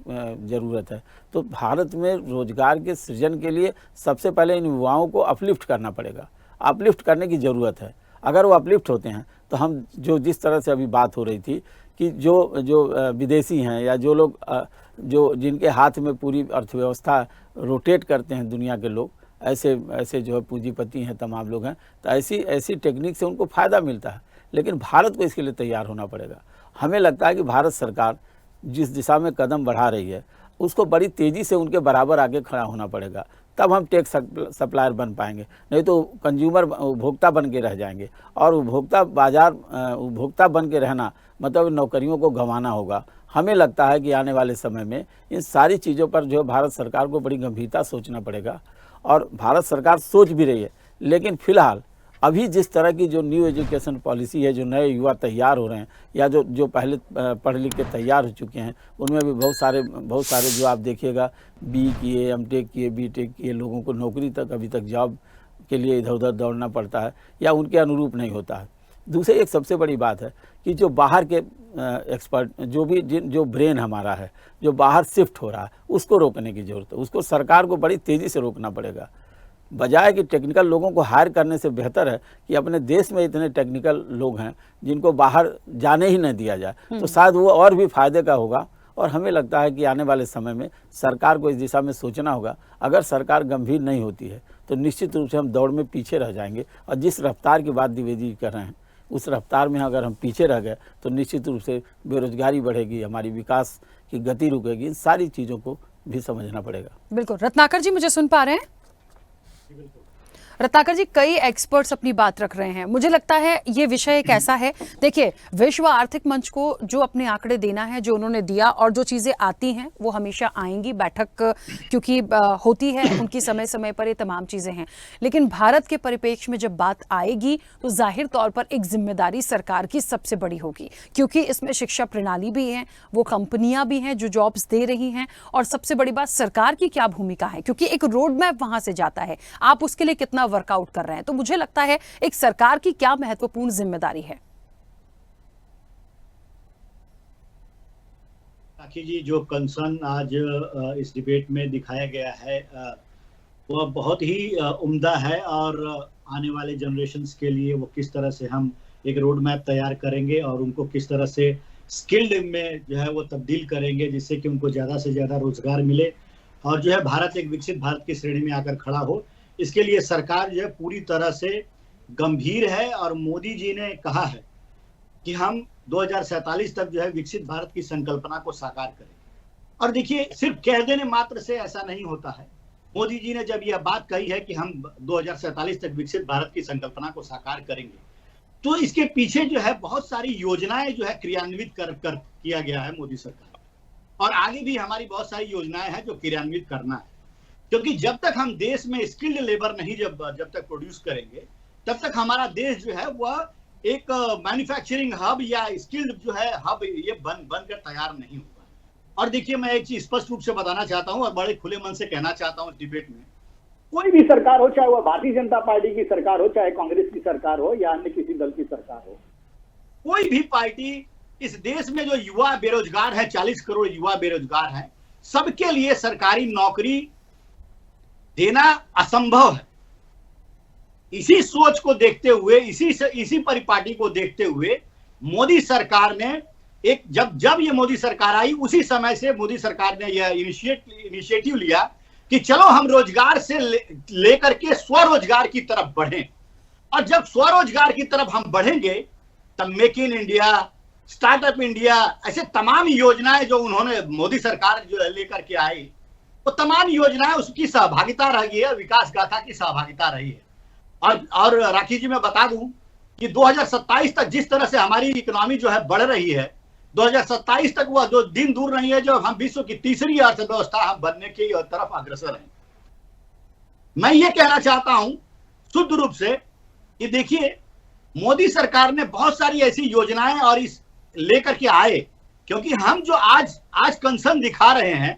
ज़रूरत है, तो भारत में रोज़गार के सृजन के लिए सबसे पहले इन युवाओं को अपलिफ्ट करना पड़ेगा। अपलिफ्ट करने की ज़रूरत है। अगर वो अपलिफ्ट होते हैं तो हम जिस तरह से अभी बात हो रही थी कि जो विदेशी हैं या जो लोग जिनके हाथ में पूरी अर्थव्यवस्था रोटेट करते हैं दुनिया के लोग, ऐसे जो है पूंजीपति हैं, तमाम लोग हैं, तो ऐसी टेक्निक से उनको फ़ायदा मिलता है। लेकिन भारत को इसके लिए तैयार होना पड़ेगा। हमें लगता है कि भारत सरकार जिस दिशा में कदम बढ़ा रही है उसको बड़ी तेज़ी से उनके बराबर आगे खड़ा होना पड़ेगा, तब हम टेक सप्लायर बन पाएंगे। नहीं तो कंज्यूमर उपभोक्ता बन के रह जाएंगे, और उपभोक्ता बन के रहना मतलब नौकरियों को गंवाना होगा। हमें लगता है कि आने वाले समय में इन सारी चीज़ों पर जो भारत सरकार को बड़ी गंभीरता सोचना पड़ेगा, और भारत सरकार सोच भी रही है। लेकिन फिलहाल अभी जिस तरह की जो न्यू एजुकेशन पॉलिसी है, जो नए युवा तैयार हो रहे हैं या जो पहले पढ़ लिख के तैयार हो चुके हैं, उनमें भी बहुत सारे जो आप देखिएगा BE किए, M.Tech किए, B.Tech किए लोगों को नौकरी तक अभी तक जॉब के लिए इधर उधर दौड़ना पड़ता है या उनके अनुरूप नहीं होता है। दूसरी एक सबसे बड़ी बात है कि जो बाहर के एक्सपर्ट जो ब्रेन हमारा है जो बाहर शिफ्ट हो रहा है उसको रोकने की ज़रूरत है। उसको सरकार को बड़ी तेज़ी से रोकना पड़ेगा। बजाय कि टेक्निकल लोगों को हायर करने से बेहतर है कि अपने देश में इतने टेक्निकल लोग हैं जिनको बाहर जाने ही नहीं दिया जाए, तो शायद वो और भी फायदे का होगा। और हमें लगता है कि आने वाले समय में सरकार को इस दिशा में सोचना होगा। अगर सरकार गंभीर नहीं होती है तो निश्चित रूप से हम दौड़ में पीछे रह जाएंगे, और जिस रफ्तार की बात द्विवेदी जी कर रहे हैं उस रफ्तार में अगर हम पीछे रह गए तो निश्चित रूप से बेरोजगारी बढ़ेगी, हमारी विकास की गति रुकेगी। इन सारी चीज़ों को भी समझना पड़ेगा। बिल्कुल। रत्नाकर जी मुझे सुन पा रहे हैं? रत्नाकर जी, कई एक्सपर्ट्स अपनी बात रख रहे हैं। मुझे लगता है ये विषय एक ऐसा है, देखिए विश्व आर्थिक मंच को जो अपने आंकड़े देना है, जो उन्होंने दिया, और जो चीज़ें आती हैं वो हमेशा आएंगी, बैठक क्योंकि होती है उनकी समय समय पर, ये तमाम चीज़ें हैं। लेकिन भारत के परिप्रेक्ष्य में जब बात आएगी तो जाहिर तौर पर एक जिम्मेदारी सरकार की सबसे बड़ी होगी, क्योंकि इसमें शिक्षा प्रणाली भी है, वो कंपनियां भी हैं जो जॉब्स दे रही हैं, और सबसे बड़ी बात सरकार की क्या भूमिका है, क्योंकि एक रोड मैप वहां से जाता है, आप उसके लिए कितना वर्कआउट कर रहे हैं। तो मुझे लगता है एक सरकार की क्या महत्वपूर्ण जिम्मेदारी है। राखी जी, जो कंसर्न आज इस डिबेट में दिखाया गया है वह बहुत ही उम्दा है, और आने वाले जनरेशन्स के लिए वो किस तरह से हम एक रोड मैप तैयार करेंगे और उनको किस तरह से स्किल्ड में जो है वो तब्दील करेंगे जिससे कि उनको ज़्यादा से ज़्यादा रोजगार मिले और जो है भारत एक विकसित भारत की श्रेणी में आकर खड़ा हो। इसके लिए सरकार जो है पूरी तरह से गंभीर है, और मोदी जी ने कहा है कि हम 2047 तक जो है विकसित भारत की संकल्पना को साकार करेंगे। और देखिए, सिर्फ कह देने मात्र से ऐसा नहीं होता है। मोदी जी ने जब यह बात कही है कि हम 2047 तक विकसित भारत की संकल्पना को साकार करेंगे, तो इसके पीछे जो है बहुत सारी योजनाएं जो है क्रियान्वित कर किया गया है मोदी सरकार, और आगे भी हमारी बहुत सारी योजनाएं हैं जो क्रियान्वित करना है। क्योंकि जब तक हम देश में स्किल्ड लेबर नहीं जब तक प्रोड्यूस करेंगे, तब तक हमारा देश जो है वह एक मैन्युफैक्चरिंग हब या स्किल्ड जो है हब ये बनकर तैयार नहीं होगा। और देखिए, मैं एक चीज स्पष्ट रूप से बताना चाहता हूं और बड़े खुले मन से कहना चाहता हूं इस डिबेट में, कोई भी सरकार हो, चाहे वह भारतीय जनता पार्टी की सरकार हो, चाहे कांग्रेस की सरकार हो या अन्य किसी दल की सरकार हो, कोई भी पार्टी इस देश में जो युवा बेरोजगार है, 40 करोड़ युवा बेरोजगार हैं, सबके लिए सरकारी नौकरी देना असंभव है। इसी सोच को देखते हुए, इसी परिपाटी को देखते हुए मोदी सरकार ने जब ये मोदी सरकार आई, उसी समय से मोदी सरकार ने यह इनिशिएटिव लिया कि चलो हम रोजगार से लेकर के स्वरोजगार की तरफ बढ़ें। और जब स्वरोजगार की तरफ हम बढ़ेंगे तब make in India, startup India, ऐसे तमाम योजनाएं जो उन्होंने मोदी सरकार जो लेकर के आई, वो तमाम योजनाएं उसकी सहभागिता रही है, विकास गाथा की सहभागिता रही है। और राखी जी, मैं बता दूं कि 2027 तक जिस तरह से हमारी इकोनॉमी जो है बढ़ रही है, 2027 तक वह जो दिन दूर नहीं है जब हम विश्व की तीसरी अर्थव्यवस्था हम बनने की तरफ अग्रसर हैं। मैं ये कहना चाहता हूं शुद्ध रूप से कि देखिए, मोदी सरकार ने बहुत सारी ऐसी योजनाएं और इस लेकर के आए, क्योंकि हम जो आज कंसर्न दिखा रहे हैं,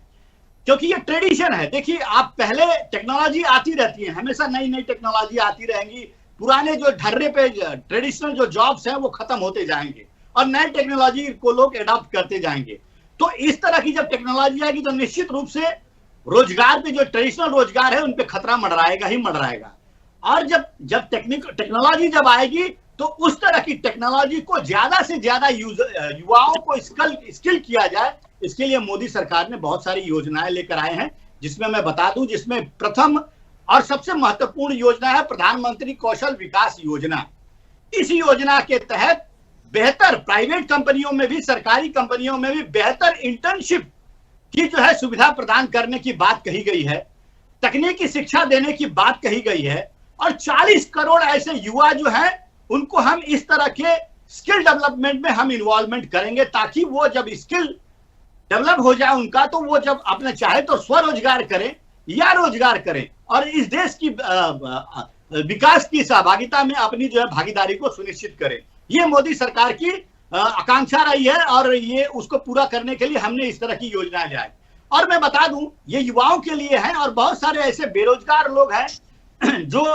क्योंकि ये ट्रेडिशन है। देखिए, आप पहले टेक्नोलॉजी आती रहती है, हमेशा नई नई टेक्नोलॉजी आती रहेंगी, पुराने जो ढर्रे पे ट्रेडिशनल जो जॉब्स हैं वो खत्म होते जाएंगे और नए टेक्नोलॉजी को लोग एडॉप्ट करते जाएंगे। तो इस तरह की जब टेक्नोलॉजी आएगी तो निश्चित रूप से रोजगार पे, जो ट्रेडिशनल रोजगार है, उन पे खतरा मंडराएगा ही मंडराएगा। और जब टेक्नोलॉजी जब आएगी तो उस तरह की टेक्नोलॉजी को ज्यादा से ज्यादा युवाओं को स्किल किया जाए, इसके लिए मोदी सरकार ने बहुत सारी योजनाएं लेकर आए हैं, जिसमें मैं बता दूं, जिसमें प्रथम और सबसे महत्वपूर्ण योजना है प्रधानमंत्री कौशल विकास योजना। इस योजना के तहत बेहतर प्राइवेट कंपनियों में भी, सरकारी कंपनियों में भी बेहतर इंटर्नशिप की जो है सुविधा प्रदान करने की बात कही गई है, तकनीकी शिक्षा देने की बात कही गई है, और 40 करोड़ ऐसे युवा जो हैं उनको हम इस तरह के स्किल डेवलपमेंट में हम इन्वॉल्वमेंट करेंगे, ताकि वो जब स्किल डेवलप हो जाए उनका, तो वो जब अपने चाहे तो स्वरोजगार करें या रोजगार करें, और इस देश की विकास की सहभागिता में अपनी जो है भागीदारी को सुनिश्चित करें। ये मोदी सरकार की आकांक्षा रही है, और ये उसको पूरा करने के लिए हमने इस तरह की योजनाएं लाई। और मैं बता दूं, ये युवाओं के लिए है, और बहुत सारे ऐसे बेरोजगार लोग हैं जो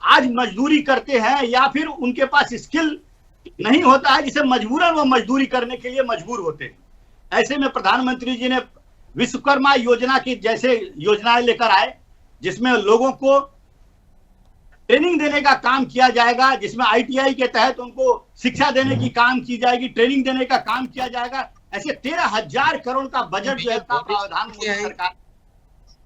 आज मजदूरी करते हैं या फिर उनके पास स्किल नहीं होता है, जिसे मजबूरन वो मजदूरी करने के लिए मजबूर होते हैं। ऐसे में प्रधानमंत्री जी ने विश्वकर्मा योजना की जैसे योजनाएं लेकर आए, जिसमें लोगों को ट्रेनिंग देने का काम किया जाएगा, जिसमें ITI के तहत उनको शिक्षा देने की काम की जाएगी, ट्रेनिंग देने का काम किया जाएगा। ऐसे 13,000 करोड़ का बजट जो है का प्रावधान मोदी सरकार,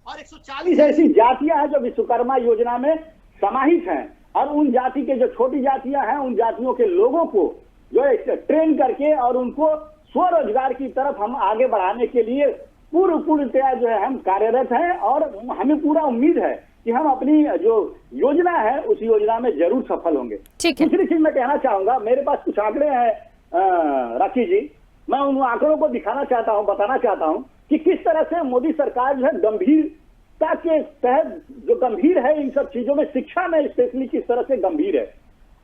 और 140 ऐसी जातियां हैं जो विश्वकर्मा योजना में समाहित हैं, और उन जाति के जो छोटी जातियां हैं, उन जातियों के लोगों को जो है ट्रेन करके और उनको स्वरोजगार की तरफ हम आगे बढ़ाने के लिए पूर्णतया जो है हम कार्यरत हैं, और हमें पूरा उम्मीद है कि हम अपनी जो योजना है उस योजना में जरूर सफल होंगे। दूसरी चीज मैं कहना चाहूंगा, मेरे पास कुछ आंकड़े हैं राखी जी, मैं उन आंकड़ों को दिखाना चाहता हूं, बताना चाहता हूं कि किस तरह से मोदी सरकार जो है गंभीरता के तहत जो गंभीर है इन सब चीजों में, शिक्षा में स्पेशली किस तरह से गंभीर है।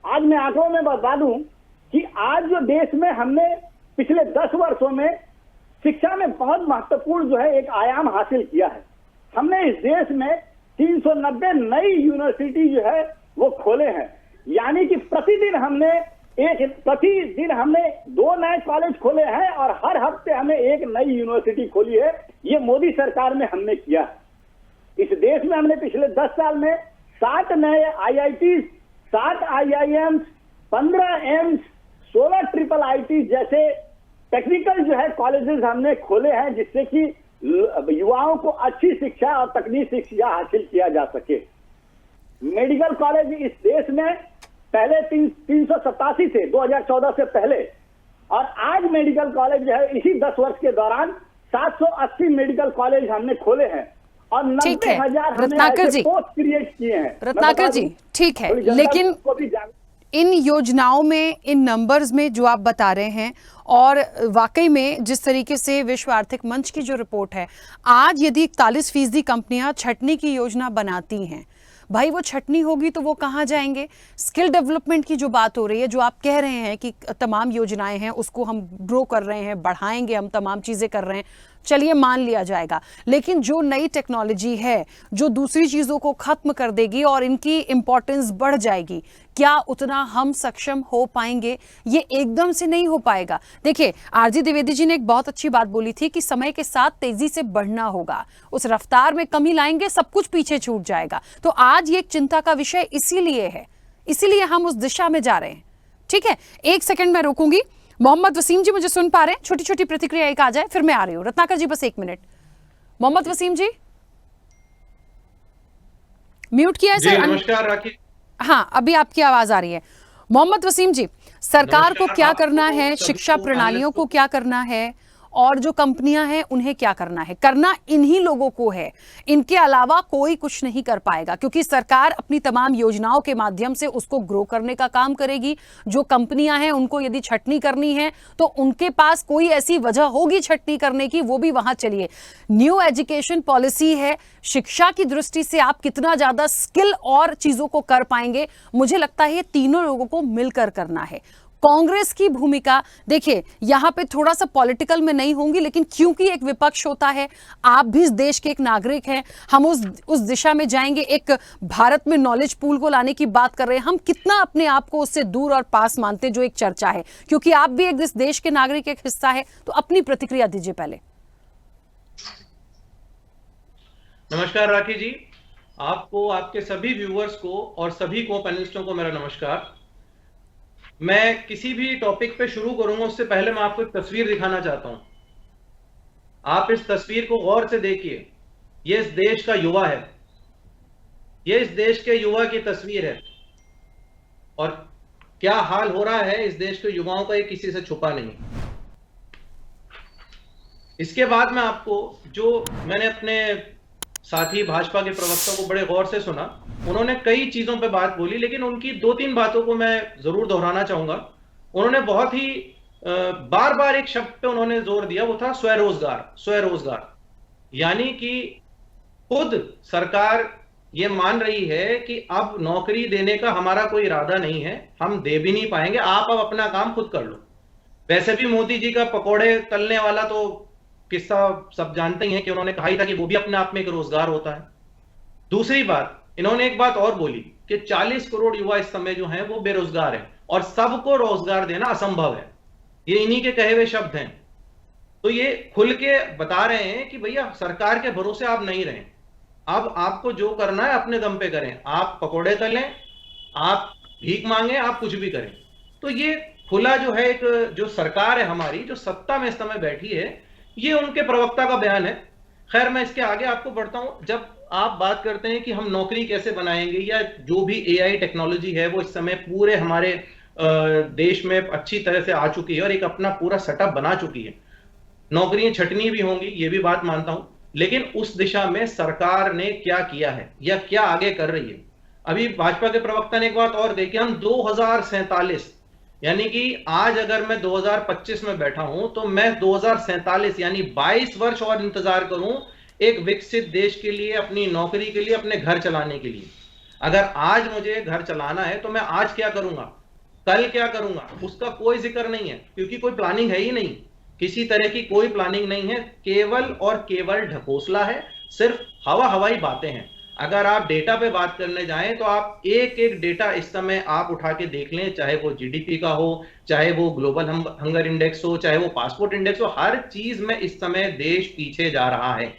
आज मैं आंकड़ों में बता दूं कि आज जो देश में हमने पिछले 10 वर्षों में शिक्षा में बहुत महत्वपूर्ण जो है एक आयाम हासिल किया है। हमने इस देश में 390 नई यूनिवर्सिटी जो है वो खोले हैं, यानी कि प्रतिदिन हमने 2 नए कॉलेज खोले हैं और हर हफ्ते हमें एक नई यूनिवर्सिटी खोली है। ये मोदी सरकार में हमने किया। इस देश में हमने पिछले 10 साल में 7 नए IITs, 7 IIMs, 15 एम्स, 16 IIIT जैसे टेक्निकल जो है कॉलेजेस हमने खोले हैं, जिससे कि युवाओं को अच्छी शिक्षा और तकनीकी शिक्षा हासिल किया जा सके। मेडिकल कॉलेज इस देश में पहले 387 थे 2014 से पहले, और आज मेडिकल कॉलेज जो है इसी 10 वर्ष के दौरान 780 मेडिकल कॉलेज हमने खोले हैं और 90,000 हमने पोस्ट क्रिएट किए हैं। रत्नाकर जी, ठीक है, लेकिन इन योजनाओं में, इन नंबर्स में जो आप बता रहे हैं, और वाकई में जिस तरीके से विश्व आर्थिक मंच की जो रिपोर्ट है, आज यदि 41% कंपनियां छटनी की योजना बनाती हैं, भाई वो छटनी होगी तो वो कहाँ जाएंगे? स्किल डेवलपमेंट की जो बात हो रही है, जो आप कह रहे हैं कि तमाम योजनाएं हैं उसको हम ग्रो कर रहे हैं, बढ़ाएंगे, हम तमाम चीज़ें कर रहे हैं, चलिए मान लिया जाएगा, लेकिन जो नई टेक्नोलॉजी है जो दूसरी चीज़ों को ख़त्म कर देगी और इनकी इम्पोर्टेंस बढ़ जाएगी, क्या उतना हम सक्षम हो पाएंगे? ये एकदम से नहीं हो पाएगा। देखिए, आरजी द्विवेदी जी ने एक बहुत अच्छी बात बोली थी कि समय के साथ तेजी से बढ़ना होगा, उस रफ्तार में कमी लाएंगे सब कुछ पीछे छूट जाएगा। तो आज ये एक चिंता का विषय इसीलिए है, इसीलिए हम उस दिशा में जा रहे हैं। ठीक है, 1 सेकंड में रोकूंगी। मोहम्मद वसीम जी मुझे सुन पा रहे हैं? छोटी छोटी प्रतिक्रिया एक आ जाए, फिर मैं आ रही हूँ। रत्नाकर जी बस 1 मिनट। मोहम्मद वसीम जी म्यूट किया है सर? नमस्कार राखी। हाँ, अभी आपकी आवाज आ रही है। मोहम्मद वसीम जी, सरकार को क्या करना है, शिक्षा प्रणालियों को क्या करना है, और जो कंपनियां हैं उन्हें क्या करना है? करना इन्हीं लोगों को है, इनके अलावा कोई कुछ नहीं कर पाएगा, क्योंकि सरकार अपनी तमाम योजनाओं के माध्यम से उसको ग्रो करने का काम करेगी। जो कंपनियां हैं उनको यदि छटनी करनी है तो उनके पास कोई ऐसी वजह होगी छटनी करने की, वो भी वहां चलिए। न्यू एजुकेशन पॉलिसी है, शिक्षा की दृष्टि से आप कितना ज्यादा स्किल और चीजों को कर पाएंगे, मुझे लगता है ये तीनों लोगों को मिलकर करना है। कांग्रेस की भूमिका देखिए, यहां पे थोड़ा सा पॉलिटिकल में नहीं होंगी, लेकिन क्योंकि एक विपक्ष होता है, आप भी इस देश के एक नागरिक हैं, हम उस दिशा में जाएंगे। एक भारत में नॉलेज पूल को लाने की बात कर रहे हैं, हम कितना अपने आप को उससे दूर और पास मानते हैं, जो एक चर्चा है, क्योंकि आप भी एक इस देश के नागरिक एक हिस्सा है। तो अपनी प्रतिक्रिया दीजिए पहले। नमस्कार राखी जी, आपको, आपके सभी व्यूअर्स को और सभी को पैनलिस्टों को मेरा नमस्कार। मैं किसी भी टॉपिक पे शुरू करूंगा उससे पहले मैं आपको एक तस्वीर दिखाना चाहता हूं। आप इस तस्वीर को गौर से देखिए। ये इस देश का युवा है, ये इस देश के युवा की तस्वीर है, और क्या हाल हो रहा है इस देश के युवाओं का, ये किसी से छुपा नहीं। इसके बाद मैं आपको, जो मैंने अपने साथी भाजपा के प्रवक्ता को बड़े गौर से सुना, उन्होंने कई चीजों पे बात बोली, लेकिन उनकी 2-3 बातों को मैं जरूर दोहराना चाहूंगा। उन्होंने बहुत ही बार बार एक शब्द पे उन्होंने जोर दिया, वो था स्वरोजगार। स्वरोजगार यानी कि खुद सरकार ये मान रही है कि अब नौकरी देने का हमारा कोई इरादा नहीं है, हम दे भी नहीं पाएंगे, आप अब अपना काम खुद कर लो। वैसे भी मोदी जी का पकौड़े तलने वाला तो किस्सा सब जानते ही हैं कि उन्होंने कहा ही था कि वो भी अपने आप में एक रोजगार होता है। दूसरी बात, इन्होंने एक बात और बोली कि 40 करोड़ युवा इस समय जो हैं वो बेरोजगार हैं, और सबको रोजगार देना असंभव है। ये इन्हीं के कहे हुए शब्द हैं। तो ये खुल के बता रहे हैं कि भैया सरकार के भरोसे आप नहीं रहें, अब आपको जो करना है अपने दम पे करें, आप पकोड़े तलें, आप भीख मांगे, आप कुछ भी करें। तो ये खुला जो है एक जो सरकार है हमारी, जो सत्ता में इस समय बैठी है, ये उनके प्रवक्ता का बयान है। खैर मैं इसके आगे आपको बढ़ता हूं। जब आप बात करते हैं कि हम नौकरी कैसे बनाएंगे, या जो भी एआई टेक्नोलॉजी है वो इस समय पूरे हमारे देश में अच्छी तरह से आ चुकी है और एक अपना पूरा सेटअप बना चुकी है, नौकरियां छटनी भी होंगी, ये भी बात मानता हूं, लेकिन उस दिशा में सरकार ने क्या किया है या क्या आगे कर रही है। अभी भाजपा के प्रवक्ता ने एक बात और कही कि हम 2047 यानी कि आज अगर मैं 2025 में बैठा हूं तो मैं 2047 यानी 22 वर्ष और इंतजार करूं एक विकसित देश के लिए, अपनी नौकरी के लिए, अपने घर चलाने के लिए। अगर आज मुझे घर चलाना है तो मैं आज क्या करूंगा, कल क्या करूंगा, उसका कोई जिक्र नहीं है, क्योंकि कोई प्लानिंग है ही नहीं, किसी तरह की कोई प्लानिंग नहीं है, केवल और केवल ढकोसला है, सिर्फ हवाई बातें हैं। अगर आप डेटा पे बात करने जाएं तो आप एक एक डेटा इस समय आप उठा के देख लें, चाहे वो जीडीपी का हो, चाहे वो ग्लोबल हंगर इंडेक्स हो, चाहे वो पासपोर्ट इंडेक्स हो, हर चीज में इस समय देश पीछे जा रहा है।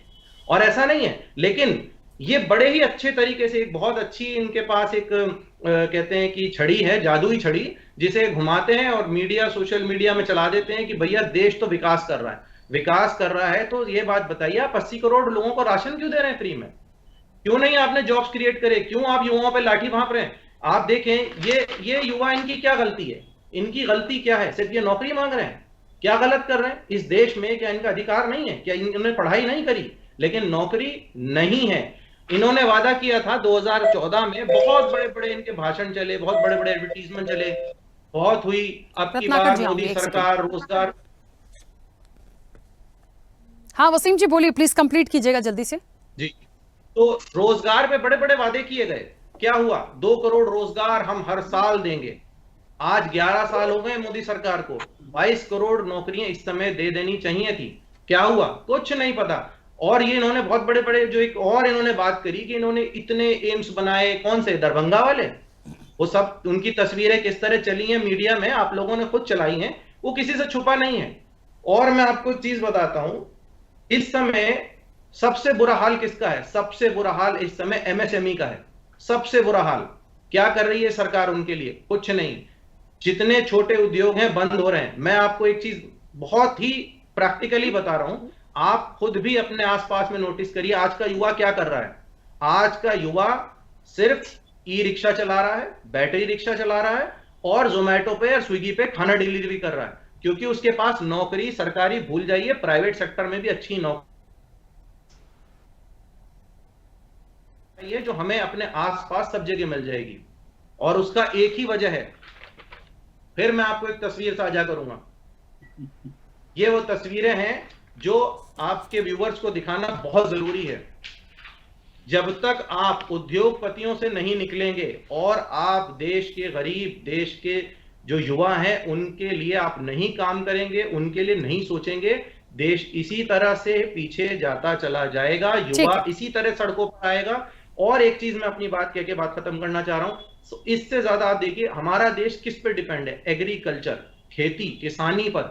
और ऐसा नहीं है, लेकिन ये बड़े ही अच्छे तरीके से, एक बहुत अच्छी इनके पास एक कहते हैं कि छड़ी है, जादुई छड़ी, जिसे घुमाते हैं और मीडिया, सोशल मीडिया में चला देते हैं कि भैया देश तो विकास कर रहा है। विकास कर रहा है तो ये बात बताइए, आप 80 करोड़ लोगों को राशन क्यों दे रहे हैं फ्री में? क्यों नहीं आपने जॉब्स क्रिएट करे? क्यों आप युवाओं पे लाठी भांप रहे हैं? आप देखें ये युवा, इनकी क्या गलती है? इनकी गलती क्या है? सिर्फ ये नौकरी मांग रहे हैं? क्या गलत कर रहे हैं इस देश में? क्या इनका अधिकार नहीं है? क्या इन्होंने पढ़ाई नहीं करी? लेकिन नौकरी नहीं है। इन्होंने वादा किया था 2014 में, बहुत बड़े बड़े इनके भाषण चले, बहुत बड़े बड़े एडवर्टीजमेंट चले, बहुत हुई, अब की बार मोदी सरकार रोजगार। हाँ वसीम जी बोलिए, प्लीज कंप्लीट कीजिएगा जल्दी से जी। तो रोजगार पे बड़े बड़े वादे किए गए, क्या हुआ? 2 करोड़ रोजगार हम हर साल देंगे। आज 11 साल हो गए मोदी सरकार को, 22 करोड़ नौकरियां इस समय दे देनी चाहिए थी। क्या हुआ? कुछ नहीं पता। और ये इन्होंने बहुत बड़े बड़े जो एक और इन्होंने बात करी कि इन्होंने इतने एम्स बनाए, कौन से, दरभंगा वाले, वो सब उनकी तस्वीरें किस तरह चली हैं मीडिया में, आप लोगों ने खुद चलाई हैं, वो किसी से छुपा नहीं है। और मैं आपको एक चीज बताता हूं, इस समय सबसे बुरा हाल किसका है? सबसे बुरा हाल इस समय एमएसएमई का है। सबसे बुरा हाल क्या कर रही है सरकार उनके लिए? कुछ नहीं। जितने छोटे उद्योग हैं बंद हो रहे हैं। मैं आपको एक चीज बहुत ही प्रैक्टिकली बता रहा हूं, आप खुद भी अपने आसपास में नोटिस करिए, आज का युवा क्या कर रहा है। आज का युवा सिर्फ ई रिक्शा चला रहा है, बैटरी रिक्शा चला रहा है और जोमेटो पे और स्विगी पे खाना डिलीवरी कर रहा है, क्योंकि उसके पास नौकरी सरकारी भूल जाइए, प्राइवेट सेक्टर में भी अच्छी नौकरी जो हमें अपने आसपास सब जगह मिल जाएगी। और उसका एक ही वजह है, फिर मैं आपको एक तस्वीर साझा करूंगा। ये वो तस्वीरें हैं जो आपके व्यूअर्स को दिखाना बहुत जरूरी है। जब तक आप उद्योगपतियों से नहीं निकलेंगे और आप देश के गरीब, देश के जो युवा हैं उनके लिए आप नहीं काम करेंगे, उनके लिए नहीं सोचेंगे, देश इसी तरह से पीछे जाता चला जाएगा, युवा इसी तरह सड़कों पर आएगा। और एक चीज मैं अपनी बात कह के बात खत्म करना चाह रहा हूं, इससे ज्यादा आप देखिए हमारा देश किस पे डिपेंड है? एग्रीकल्चर, खेती, किसानी पर।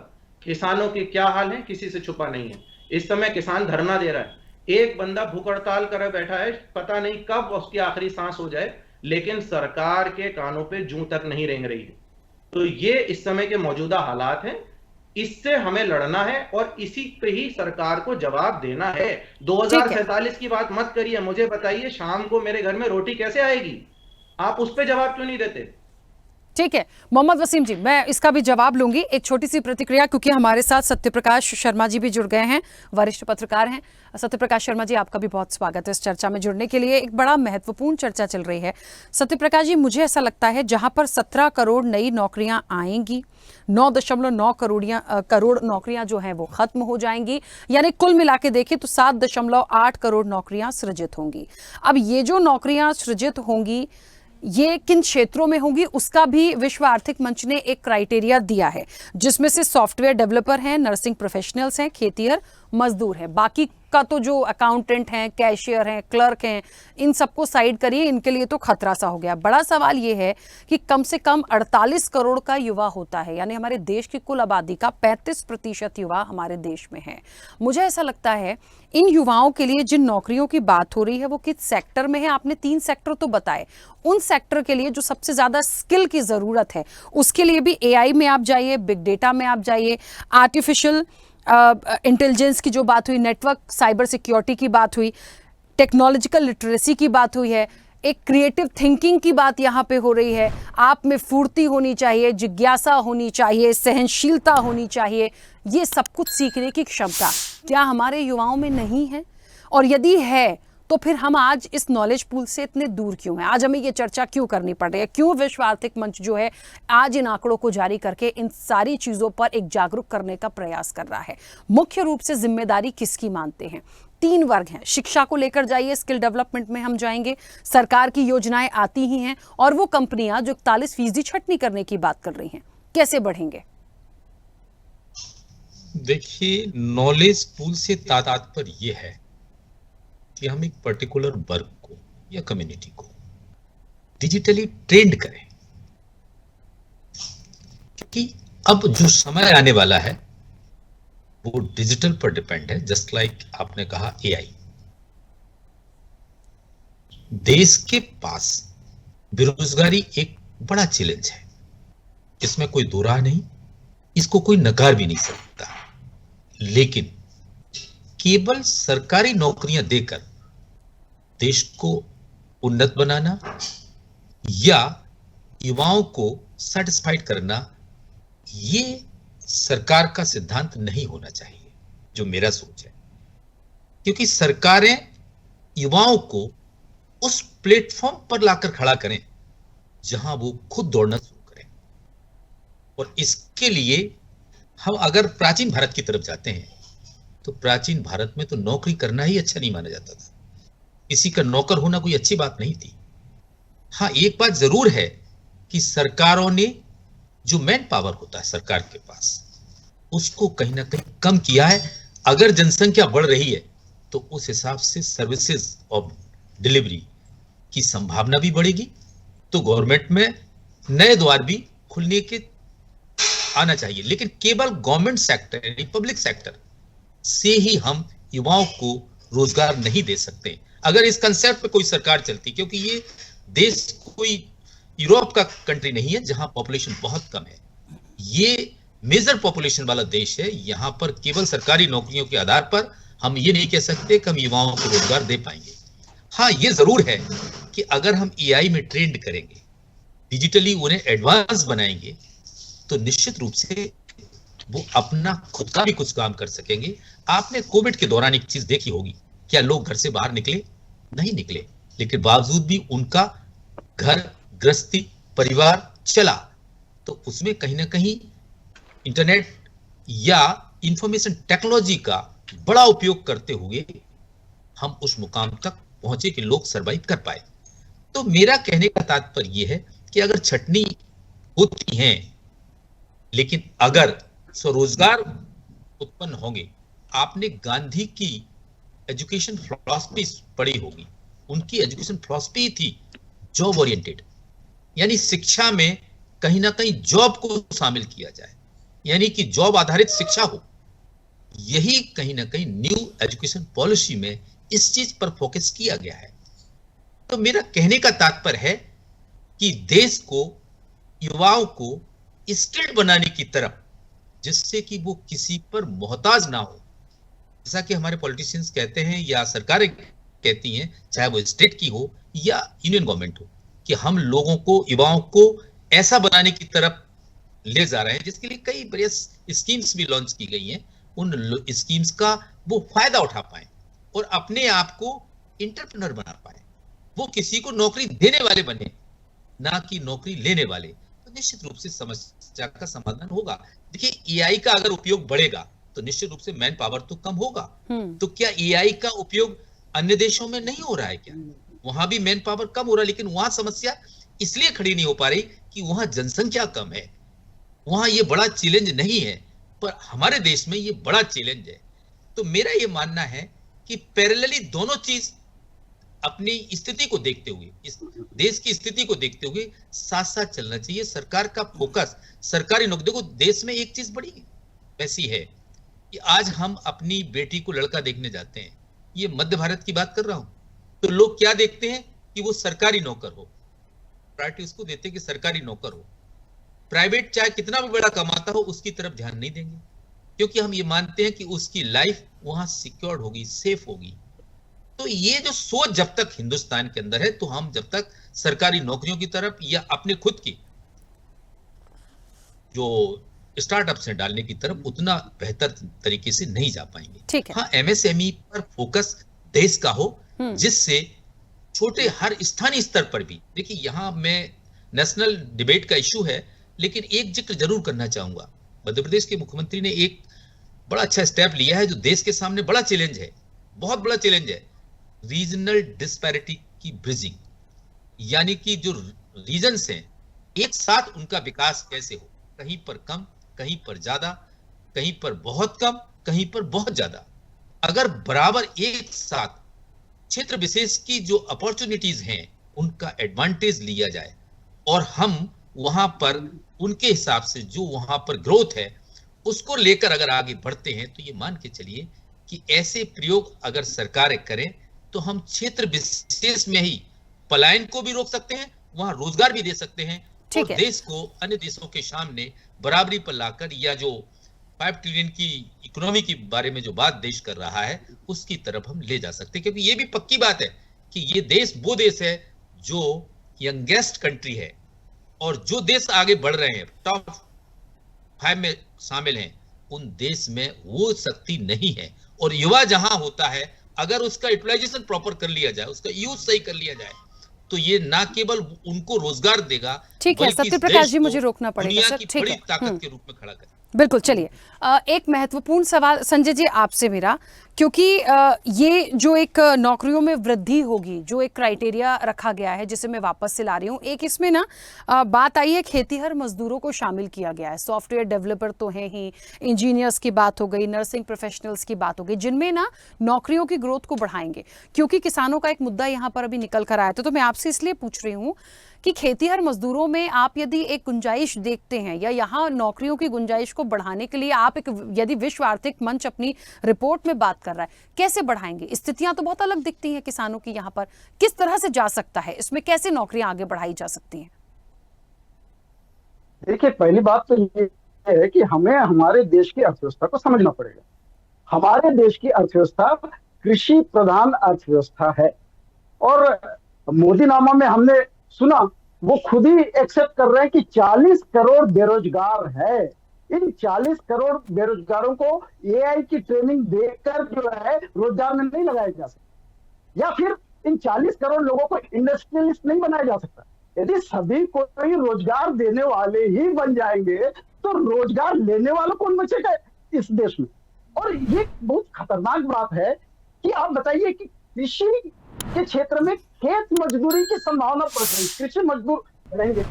किसानों के क्या हाल है किसी से छुपा नहीं है। इस समय किसान धरना दे रहा है, एक बंदा भूख हड़ताल कर बैठा है, पता नहीं कब उसकी आखिरी सांस हो जाए, लेकिन सरकार के कानों पे जूं तक नहीं रेंग रही है। तो ये इस समय के मौजूदा हालात हैं, इससे हमें लड़ना है और इसी पे ही सरकार को जवाब देना है। 2047 की बात मत करिए, मुझे बताइए शाम को मेरे घर में रोटी कैसे आएगी? आप उस पे जवाब क्यों नहीं देते? ठीक है मोहम्मद वसीम जी, मैं इसका भी जवाब लूंगी। एक छोटी सी प्रतिक्रिया, क्योंकि हमारे साथ सत्यप्रकाश शर्मा जी भी जुड़ गए हैं, वरिष्ठ पत्रकार हैं। सत्यप्रकाश शर्मा जी, आपका भी बहुत स्वागत है इस चर्चा में जुड़ने के लिए। एक बड़ा महत्वपूर्ण चर्चा चल रही है। सत्यप्रकाश जी, मुझे ऐसा लगता है जहां पर 17 करोड़ नई नौकरियां आएंगी, 9.9 करोड़ नौकरियां जो हैं वो खत्म हो जाएंगी, यानी कुल मिला के देखें तो 7.8 करोड़ नौकरियां सृजित होंगी। अब ये जो नौकरियां सृजित होंगी ये किन क्षेत्रों में होंगी उसका भी विश्व आर्थिक मंच ने एक क्राइटेरिया दिया है, जिसमें से सॉफ्टवेयर डेवलपर हैं, नर्सिंग प्रोफेशनल्स हैं, खेतिहर, मजदूर हैं, बाकी का तो जो अकाउंटेंट हैं, कैशियर हैं, क्लर्क हैं, इन सबको साइड करिए, इनके लिए तो खतरा सा हो गया। बड़ा सवाल ये है कि कम से कम 48 करोड़ का युवा होता है, यानी हमारे देश की कुल आबादी का 35% युवा हमारे देश में है। मुझे ऐसा लगता है इन युवाओं के लिए जिन नौकरियों की बात हो रही है वो किस सेक्टर में है, आपने 3 सेक्टर तो बताए, उन सेक्टर के लिए जो सबसे ज्यादा स्किल की जरूरत है उसके लिए भी एआई में आप जाइए, बिग डेटा में आप जाइए, आर्टिफिशियल इंटेलिजेंस की जो बात हुई, नेटवर्क साइबर सिक्योरिटी की बात हुई, टेक्नोलॉजिकल लिटरेसी की बात हुई है, एक क्रिएटिव थिंकिंग की बात यहाँ पे हो रही है। आप में फुर्ती होनी चाहिए, जिज्ञासा होनी चाहिए, सहनशीलता होनी चाहिए, ये सब कुछ सीखने की क्षमता क्या हमारे युवाओं में नहीं है? और यदि है तो फिर हम आज इस नॉलेज पूल से इतने दूर क्यों हैं? आज हमें ये चर्चा क्यों करनी पड़ रही है? क्यों विश्व आर्थिक मंच जो है आज इन आंकड़ों को जारी करके इन सारी चीजों पर एक जागरूक करने का प्रयास कर रहा है? मुख्य रूप से जिम्मेदारी किसकी मानते हैं? 3 वर्ग हैं, शिक्षा को लेकर जाइए, स्किल डेवलपमेंट में हम जाएंगे, सरकार की योजनाएं आती ही हैं, और वो कंपनियां जो 41% छटनी करने की बात कर रही हैं, कैसे बढ़ेंगे? देखिए, नॉलेज पूल से तात्पर्य ये है कि हम एक पर्टिकुलर वर्ग को या कम्युनिटी को डिजिटली ट्रेंड करें, क्योंकि अब जो समय आने वाला है वो डिजिटल पर डिपेंड है। जस्ट लाइक आपने कहा एआई। देश के पास बेरोजगारी एक बड़ा चैलेंज है, इसमें कोई दो राह नहीं, इसको कोई नकार भी नहीं सकता। लेकिन केवल सरकारी नौकरियां देकर देश को उन्नत बनाना या युवाओं को सेटिस्फाइड करना, ये सरकार का सिद्धांत नहीं होना चाहिए, जो मेरा सोच है। क्योंकि सरकारें युवाओं को उस प्लेटफॉर्म पर लाकर खड़ा करें जहां वो खुद दौड़ना शुरू करें। और इसके लिए हम अगर प्राचीन भारत की तरफ जाते हैं तो प्राचीन भारत में तो नौकरी करना ही अच्छा नहीं माना जाता था, किसी का नौकर होना कोई अच्छी बात नहीं थी। हाँ, एक बात जरूर है कि सरकारों ने जो मैन पावर होता है सरकार के पास, उसको कहीं ना कहीं कम किया है। अगर जनसंख्या बढ़ रही है तो उस हिसाब से सर्विसेज ऑफ डिलीवरी की संभावना भी बढ़ेगी, तो गवर्नमेंट में नए द्वार भी खुलने के आना चाहिए। लेकिन केवल गवर्नमेंट सेक्टर यानी पब्लिक सेक्टर से ही हम युवाओं को रोजगार नहीं दे सकते। अगर इस कंसेप्ट पे कोई सरकार चलती, क्योंकि ये देश कोई यूरोप का कंट्री नहीं है जहां पॉपुलेशन बहुत कम है, ये मेजर पॉपुलेशन वाला देश है। यहां पर केवल सरकारी नौकरियों के आधार पर हम ये नहीं कह सकते कि हम युवाओं को रोजगार दे पाएंगे। हाँ, ये जरूर है कि अगर हम एआई में ट्रेंड करेंगे, डिजिटली उन्हें एडवांस बनाएंगे, तो निश्चित रूप से वो अपना खुद का भी कुछ काम कर सकेंगे। आपने कोविड के दौरान एक चीज देखी होगी, क्या लोग घर से बाहर निकले? नहीं निकले, लेकिन बावजूद भी उनका घर गृहस्थी परिवार चला। तो उसमें कहीं ना कहीं इंटरनेट या इंफॉर्मेशन टेक्नोलॉजी का बड़ा उपयोग करते हुए हम उस मुकाम तक पहुंचे कि लोग सरवाइव कर पाए। तो मेरा कहने का तात्पर्य यह है कि अगर छटनी होती है, लेकिन अगर स्वरोजगार उत्पन्न होंगे, आपने गांधी की एजुकेशन फिलॉसफी पढ़ी होगी, उनकी एजुकेशन फिलॉसफी थी जॉब ओरिएंटेड, यानी शिक्षा में कहीं ना कहीं जॉब को शामिल किया जाए, यानी कि जॉब आधारित शिक्षा हो। यही कहीं ना कहीं न्यू एजुकेशन पॉलिसी में इस चीज पर फोकस किया गया है। तो मेरा कहने का तात्पर्य है कि देश को, युवाओं को स्किल्ड बनाने की तरफ, जिससे कि वो किसी पर मोहताज ना हो। जैसा कि हमारे पॉलिटिशियंस कहते हैं या सरकारें कहती हैं, चाहे वो स्टेट की हो या यूनियन गवर्नमेंट हो, कि हम लोगों को, युवाओं को ऐसा बनाने की तरफ ले जा रहे हैं, जिसके लिए कई बड़ी स्कीम्स भी लॉन्च की गई हैं। उन स्कीम्स का वो फायदा उठा पाए और अपने आप को एंटरप्रेन्योर बना पाए, वो किसी को नौकरी देने वाले बने, ना कि नौकरी लेने वाले। तो निश्चित रूप से समस्या का समाधान होगा। देखिए, एआई का अगर उपयोग बढ़ेगा तो निश्चित रूप से मैन पावर तो कम होगा। तो क्या एआई का उपयोग अन्य देशों में नहीं हो रहा है? क्या वहां भी मैन पावर कम हो रहा है, लेकिन वहां समस्या इसलिए खड़ी नहीं हो पा रही कि वहां जनसंख्या कम है, वहां ये बड़ा चैलेंज नहीं है। पर हमारे देश में ये बड़ा चैलेंज है। तो मेरा ये मानना है कि पैरेलली दोनों चीज अपनी स्थिति को देखते हुए, इस देश की स्थिति को देखते हुए साथ साथ चलना चाहिए। सरकार का फोकस सरकारी नौकरी, देखो देश में एक चीज बड़ी वैसी है कि आज हम अपनी बेटी को लड़का देखने जाते हैं, ये मध्य भारत की बात कर रहा हूं, तो लोग क्या देखते हैं कि वो सरकारी नौकर हो, प्रायोरिटी उसको देते हैं कि सरकारी नौकर हो। प्राइवेट चाहे कितना भी बड़ा कमाता हो उसकी तरफ ध्यान नहीं देंगे, क्योंकि हम ये मानते हैं कि उसकी लाइफ वहां सिक्योर्ड होगी, सेफ होगी। तो ये जो सोच जब तक हिंदुस्तान के अंदर है, तो हम जब तक सरकारी नौकरियों की तरफ या अपने खुद की जो स्टार्टअप्स हैं डालने की तरफ उतना बेहतर तरीके से नहीं जा पाएंगे। ठीक है। हाँ, एमएसएमई पर फोकस देश का हो, जिससे छोटे हर स्थानीय स्तर पर भी, देखिए यहां मैं नेशनल डिबेट का इश्यू है, लेकिन एक जिक्र जरूर करना चाहूंगा। मध्य प्रदेश के मुख्यमंत्री ने एक बड़ा अच्छा स्टेप लिया है जो देश के सामने बड़ा चैलेंज है, बहुत बड़ा चैलेंज है, रीजनल डिस्पैरिटी की ब्रिजिंग, यानी कि जो रीजन्स हैं एक साथ उनका विकास कैसे हो, कहीं पर कम, कहीं पर ज्यादा, कहीं पर बहुत कम, कहीं पर बहुत ज्यादा। अगर बराबर एक साथ क्षेत्र विशेष की जो अपॉर्चुनिटीज हैं उनका एडवांटेज लिया जाए और हम वहां पर उनके हिसाब से जो वहां पर ग्रोथ है उसको लेकर अगर आगे बढ़ते हैं, तो ये मान के चलिए कि ऐसे प्रयोग अगर सरकारें करें तो हम क्षेत्र विशेष में ही पलायन को भी रोक सकते हैं, वहां रोजगार भी दे सकते हैं और देश को अन्य देशों के सामने बराबरी पर लाकर, या जो 5 ट्रिलियन की इकोनॉमी के बारे में जो बात देश कर रहा है उसकी तरफ हम ले जा सकते हैं। क्योंकि ये भी पक्की बात है कि ये देश वो देश है जो यंगेस्ट कंट्री है, और जो देश आगे बढ़ रहे हैं, टॉप 5 में शामिल हैं, उन देश में वो शक्ति नहीं है। और युवा जहां होता है, अगर उसका यूटिलाइजेशन प्रॉपर कर लिया जाए, उसका यूज सही कर लिया जाए, तो ये ना केवल उनको रोजगार देगा, ठीक है सत्य प्रकाश जी, मुझे रोकना पड़ेगा सर। ठीक है, ताकत के रूप में खड़ा करें। बिल्कुल। चलिए, एक महत्वपूर्ण सवाल संजय जी आपसे मेरा, क्योंकि ये जो एक नौकरियों में वृद्धि होगी, जो एक क्राइटेरिया रखा गया है जिसे मैं वापस से ला रही हूँ, एक इसमें ना बात आई है खेतीहर मजदूरों को शामिल किया गया है। सॉफ्टवेयर डेवलपर तो हैं ही, इंजीनियर्स की बात हो गई, नर्सिंग प्रोफेशनल्स की बात हो गई, जिनमें ना नौकरियों की ग्रोथ को बढ़ाएंगे। क्योंकि किसानों का एक मुद्दा यहाँ पर अभी निकल कर आया था, तो मैं आपसे इसलिए पूछ रही हूँ कि खेतीहर मजदूरों में आप यदि एक गुंजाइश देखते हैं, या यहाँ नौकरियों की गुंजाइश को बढ़ाने के लिए आप एक, यदि विश्व आर्थिक मंच अपनी रिपोर्ट में बात कर रहा है, कैसे बढ़ाएंगे? स्थितियां तो बहुत अलग दिखती हैं किसानों की, यहाँ पर किस तरह से जा सकता है, इसमें कैसे नौकरियां आगे बढ़ाई जा सकती हैं? देखिए, पहली बात तो ये है कि हमें हमारे देश की अर्थव्यवस्था को समझना पड़ेगा। हमारे देश की अर्थव्यवस्था कृषि प्रधान अर्थव्यवस्था है, और मोदी नामा में हमने सुना, वो खुद ही एक्सेप्ट कर रहे हैं कि 40 करोड़ बेरोजगार है। इन 40 करोड़ बेरोजगारों को एआई की ट्रेनिंग देकर जो है रोजगार में नहीं लगाया जा सकता, या फिर इन 40 करोड़ लोगों को इंडस्ट्रियलिस्ट नहीं बनाया जा सकता। यदि सभी को ही रोजगार देने वाले ही बन जाएंगे तो रोजगार लेने वाला कौन बचेगा इस देश में? और ये बहुत खतरनाक बात है कि आप बताइए कि कृषि के क्षेत्र में खेत मजदूरी की संभावना बढ़ रही, कृषि मजदूर बढ़ेंगे।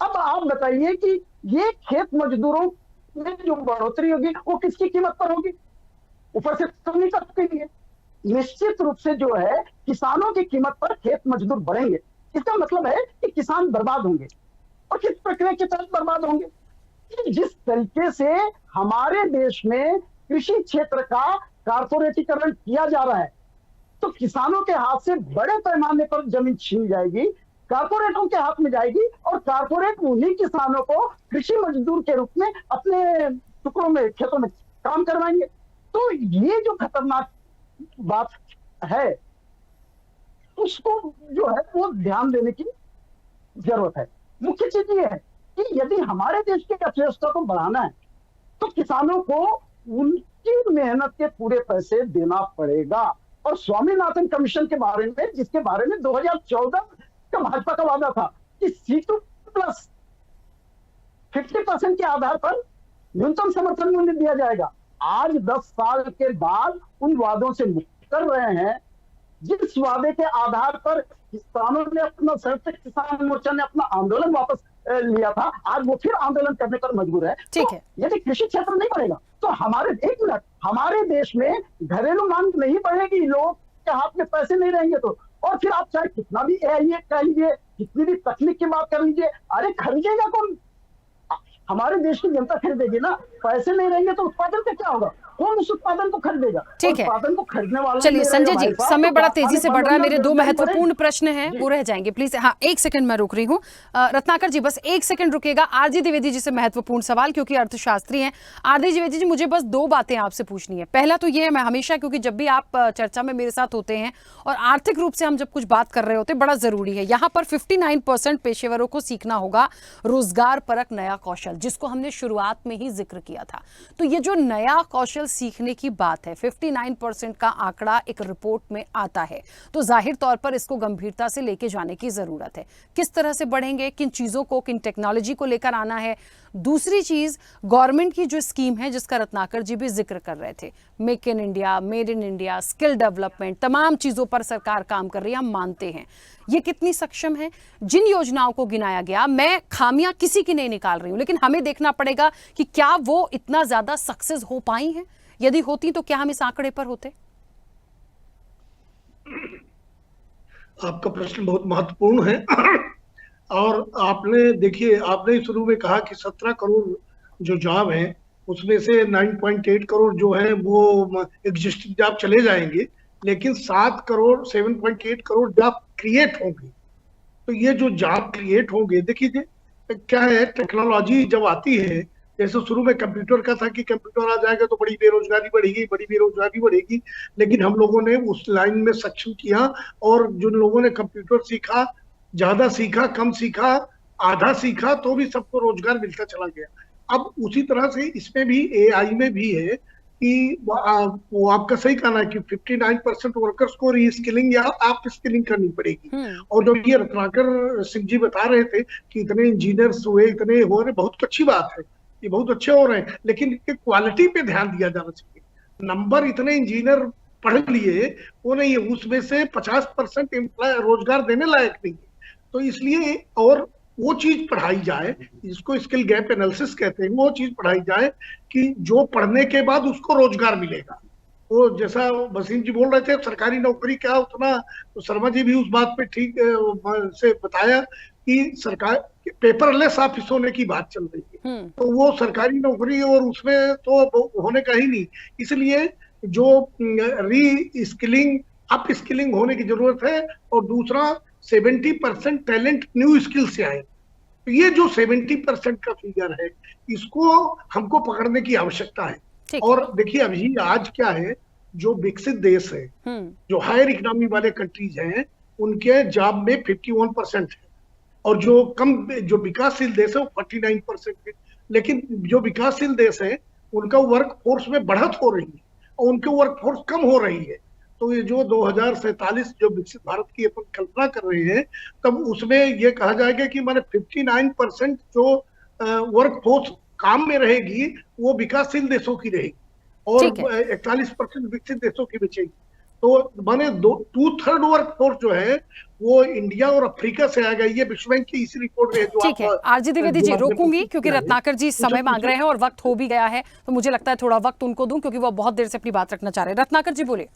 अब आप बताइए कि ये खेत मजदूरों में जो बढ़ोतरी होगी वो किसकी कीमत पर होगी? ऊपर से तो नहीं सकते। निश्चित रूप से जो है किसानों की कीमत पर खेत मजदूर बढ़ेंगे। इसका मतलब है कि किसान बर्बाद होंगे, और किस प्रक्रिया के तहत बर्बाद होंगे? जिस तरीके से हमारे देश में कृषि क्षेत्र का कारपोरेटीकरण किया जा रहा है, तो किसानों के हाथ से बड़े पैमाने पर जमीन छीन जाएगी, कारपोरेटों के हाथ में जाएगी, और कारपोरेट उन्हीं किसानों को कृषि मजदूर के रूप में अपने टुकड़ों में, खेतों में काम करवाएंगे। तो ये जो खतरनाक बात है, उसको जो है वो ध्यान देने की जरूरत है। मुख्य चीज ये है कि यदि हमारे देश की अर्थव्यवस्था को बढ़ाना है तो किसानों को उनकी मेहनत के पूरे पैसे देना पड़ेगा। और स्वामीनाथन कमीशन के बारे में, जिसके बारे में 2014 का भाजपा का वादा था कि C2 प्लस 50% के आधार पर न्यूनतम समर्थन मूल्य दिया जाएगा, आज 10 साल के बाद उन वादों से मुक्त कर रहे हैं। जिस वादे के आधार पर किसानों ने अपना, संयुक्त किसान मोर्चा ने अपना आंदोलन वापस लिया था, आज वो फिर आंदोलन करने पर मजबूर है। ठीक है। यदि कृषि क्षेत्र नहीं बढ़ेगा तो हमारे देश में घरेलू मांग नहीं बढ़ेगी, लोगों के हाथ में पैसे नहीं रहेंगे तो, और फिर आप चाहे कितना भी AI कह लीजिए, कितनी भी तकनीक की बात कर लीजिए, अरे खरीदेगा कौन? हमारे देश की जनता खरीदेगी ना। पैसे नहीं रहेंगे तो उत्पादन का क्या होगा? कौन उस उत्पादन को खरीदेगा? ठीक है, उत्पादन को खरीदने वाला चलिए संजय जी, समय बड़ा तेजी से बढ़ रहा है, मेरे दो महत्वपूर्ण प्रश्न हैं जी। वो रह जाएंगे प्लीज। हाँ, एक सेकंड मैं रुक रही हूँ। रत्नाकर जी बस एक सेकंड रुकेगा। आरजी द्विवेदी जी से महत्वपूर्ण सवाल, क्योंकि अर्थशास्त्री हैं। आरजी द्विवेदी जी, मुझे बस दो बातें आपसे पूछनी है। पहला तो ये है, मैं हमेशा, क्योंकि जब भी आप चर्चा में मेरे साथ होते हैं और आर्थिक रूप से हम जब कुछ बात कर रहे होते हैं, बड़ा जरूरी है, यहाँ पर 59% पेशेवरों को सीखना होगा रोजगार परक नया कौशल, जिसको हमने शुरुआत में ही जिक्र किया था। तो ये जो नया कौशल सीखने की बात है, 59% का आंकड़ा एक रिपोर्ट में आता है, तो जाहिर तौर पर इसको गंभीरता से लेके जाने की जरूरत है। किस तरह से बढ़ेंगे, किन चीजों को, किन टेक्नोलॉजी को लेकर आना है। दूसरी चीज, गवर्नमेंट की जो स्कीम है जिसका रत्नाकर जी भी जिक्र कर रहे थे, make in India, made in India, skill development, तमाम चीजों पर सरकार काम कर रही है, हम मानते हैं। ये कितनी सक्षम है? जिन योजनाओं को गिनाया गया, मैं खामियां किसी की नहीं निकाल रही हूं, लेकिन हमें देखना पड़ेगा कि क्या वो इतना ज्यादा सक्सेस हो पाई हैं। यदि होती तो क्या हम इस आंकड़े पर होते? आपका प्रश्न बहुत महत्वपूर्ण है। और आपने देखिए, आपने शुरू में कहा कि 17 करोड़ जो जॉब है, उसमें से 9.8 करोड़ जो है वो एग्जिस्टिंग जॉब चले जाएंगे, लेकिन 7.8 करोड़ जॉब क्रिएट होंगे। तो ये जो जॉब क्रिएट होंगे, देखिए क्या है, टेक्नोलॉजी जब आती है, जैसे शुरू में कंप्यूटर का था कि कंप्यूटर आ जाएगा तो बड़ी बेरोजगारी बढ़ेगी, लेकिन हम लोगों ने उस लाइन में सक्षम किया, और जिन लोगों ने कंप्यूटर सीखा, ज्यादा सीखा, कम सीखा, आधा सीखा, तो भी सबको रोजगार मिलता चला गया। अब उसी तरह से इसमें भी, AI में भी है कि वो आपका सही कहना है कि 59% वर्कर्स को रीस्किलिंग या आप स्किलिंग करनी पड़ेगी। और जो ये रत्नाकर सिंह जी बता रहे थे कि इतने इंजीनियर्स हुए, इतने हो रहे, बहुत अच्छी बात है, ये बहुत अच्छे हो रहे हैं, लेकिन इनके क्वालिटी पे ध्यान दिया जाना चाहिए। नंबर इतने इंजीनियर पढ़ लिए वो नहीं है, उसमें से 50% रोजगार देने लायक नहीं है। तो इसलिए और वो चीज पढ़ाई जाए, जिसको स्किल गैप एनालिसिस कहते हैं, वो चीज पढ़ाई जाए कि जो पढ़ने के बाद उसको रोजगार मिलेगा। वो जैसा वसीम जी बोल रहे थे, सरकारी नौकरी क्या उतना, तो शर्मा जी भी उस बात पे ठीक से बताया कि सरकार पेपरलेस ऑफिस होने की बात चल रही है, तो वो सरकारी नौकरी और उसमें तो होने का ही नहीं। इसलिए जो री स्किलिंग, अप स्किलिंग होने की जरूरत है। और दूसरा, 70% टैलेंट न्यू स्किल से आए। तो ये जो 70% का फिगर है, इसको हमको पकड़ने की आवश्यकता है। और देखिए अभी आज क्या है, जो विकसित देश है, जो हायर इकोनॉमी वाले कंट्रीज हैं, उनके जॉब में 51% है, और जो विकासशील देश है वो 49% है। लेकिन जो विकासशील देश है, उनका वर्क फोर्स में बढ़त हो रही है और उनके वर्क फोर्स कम हो रही है। तो ये जो 2047 जो विकसित भारत की अपन कल्पना कर रहे हैं, तब उसमें ये कहा जाएगा कि माने 59% जो वर्क फोर्स काम में रहेगी वो विकासशील देशों की रहेगी और 41% विकसित देशों की बचेगी। तो माने 2/3 वर्क फोर्स जो है वो इंडिया और अफ्रीका से आएगा। ये विश्व बैंक की इसी रिपोर्ट में जो ठीक है। आरजी द्विवेदी जी, रोकूंगी क्योंकि रत्नाकर जी समय मांग रहे हैं और वक्त हो भी गया है, तो मुझे लगता है थोड़ा वक्त उनको दूं क्योंकि वो बहुत देर से अपनी बात रखना चाह रहे हैं। रत्नाकर जी बोले।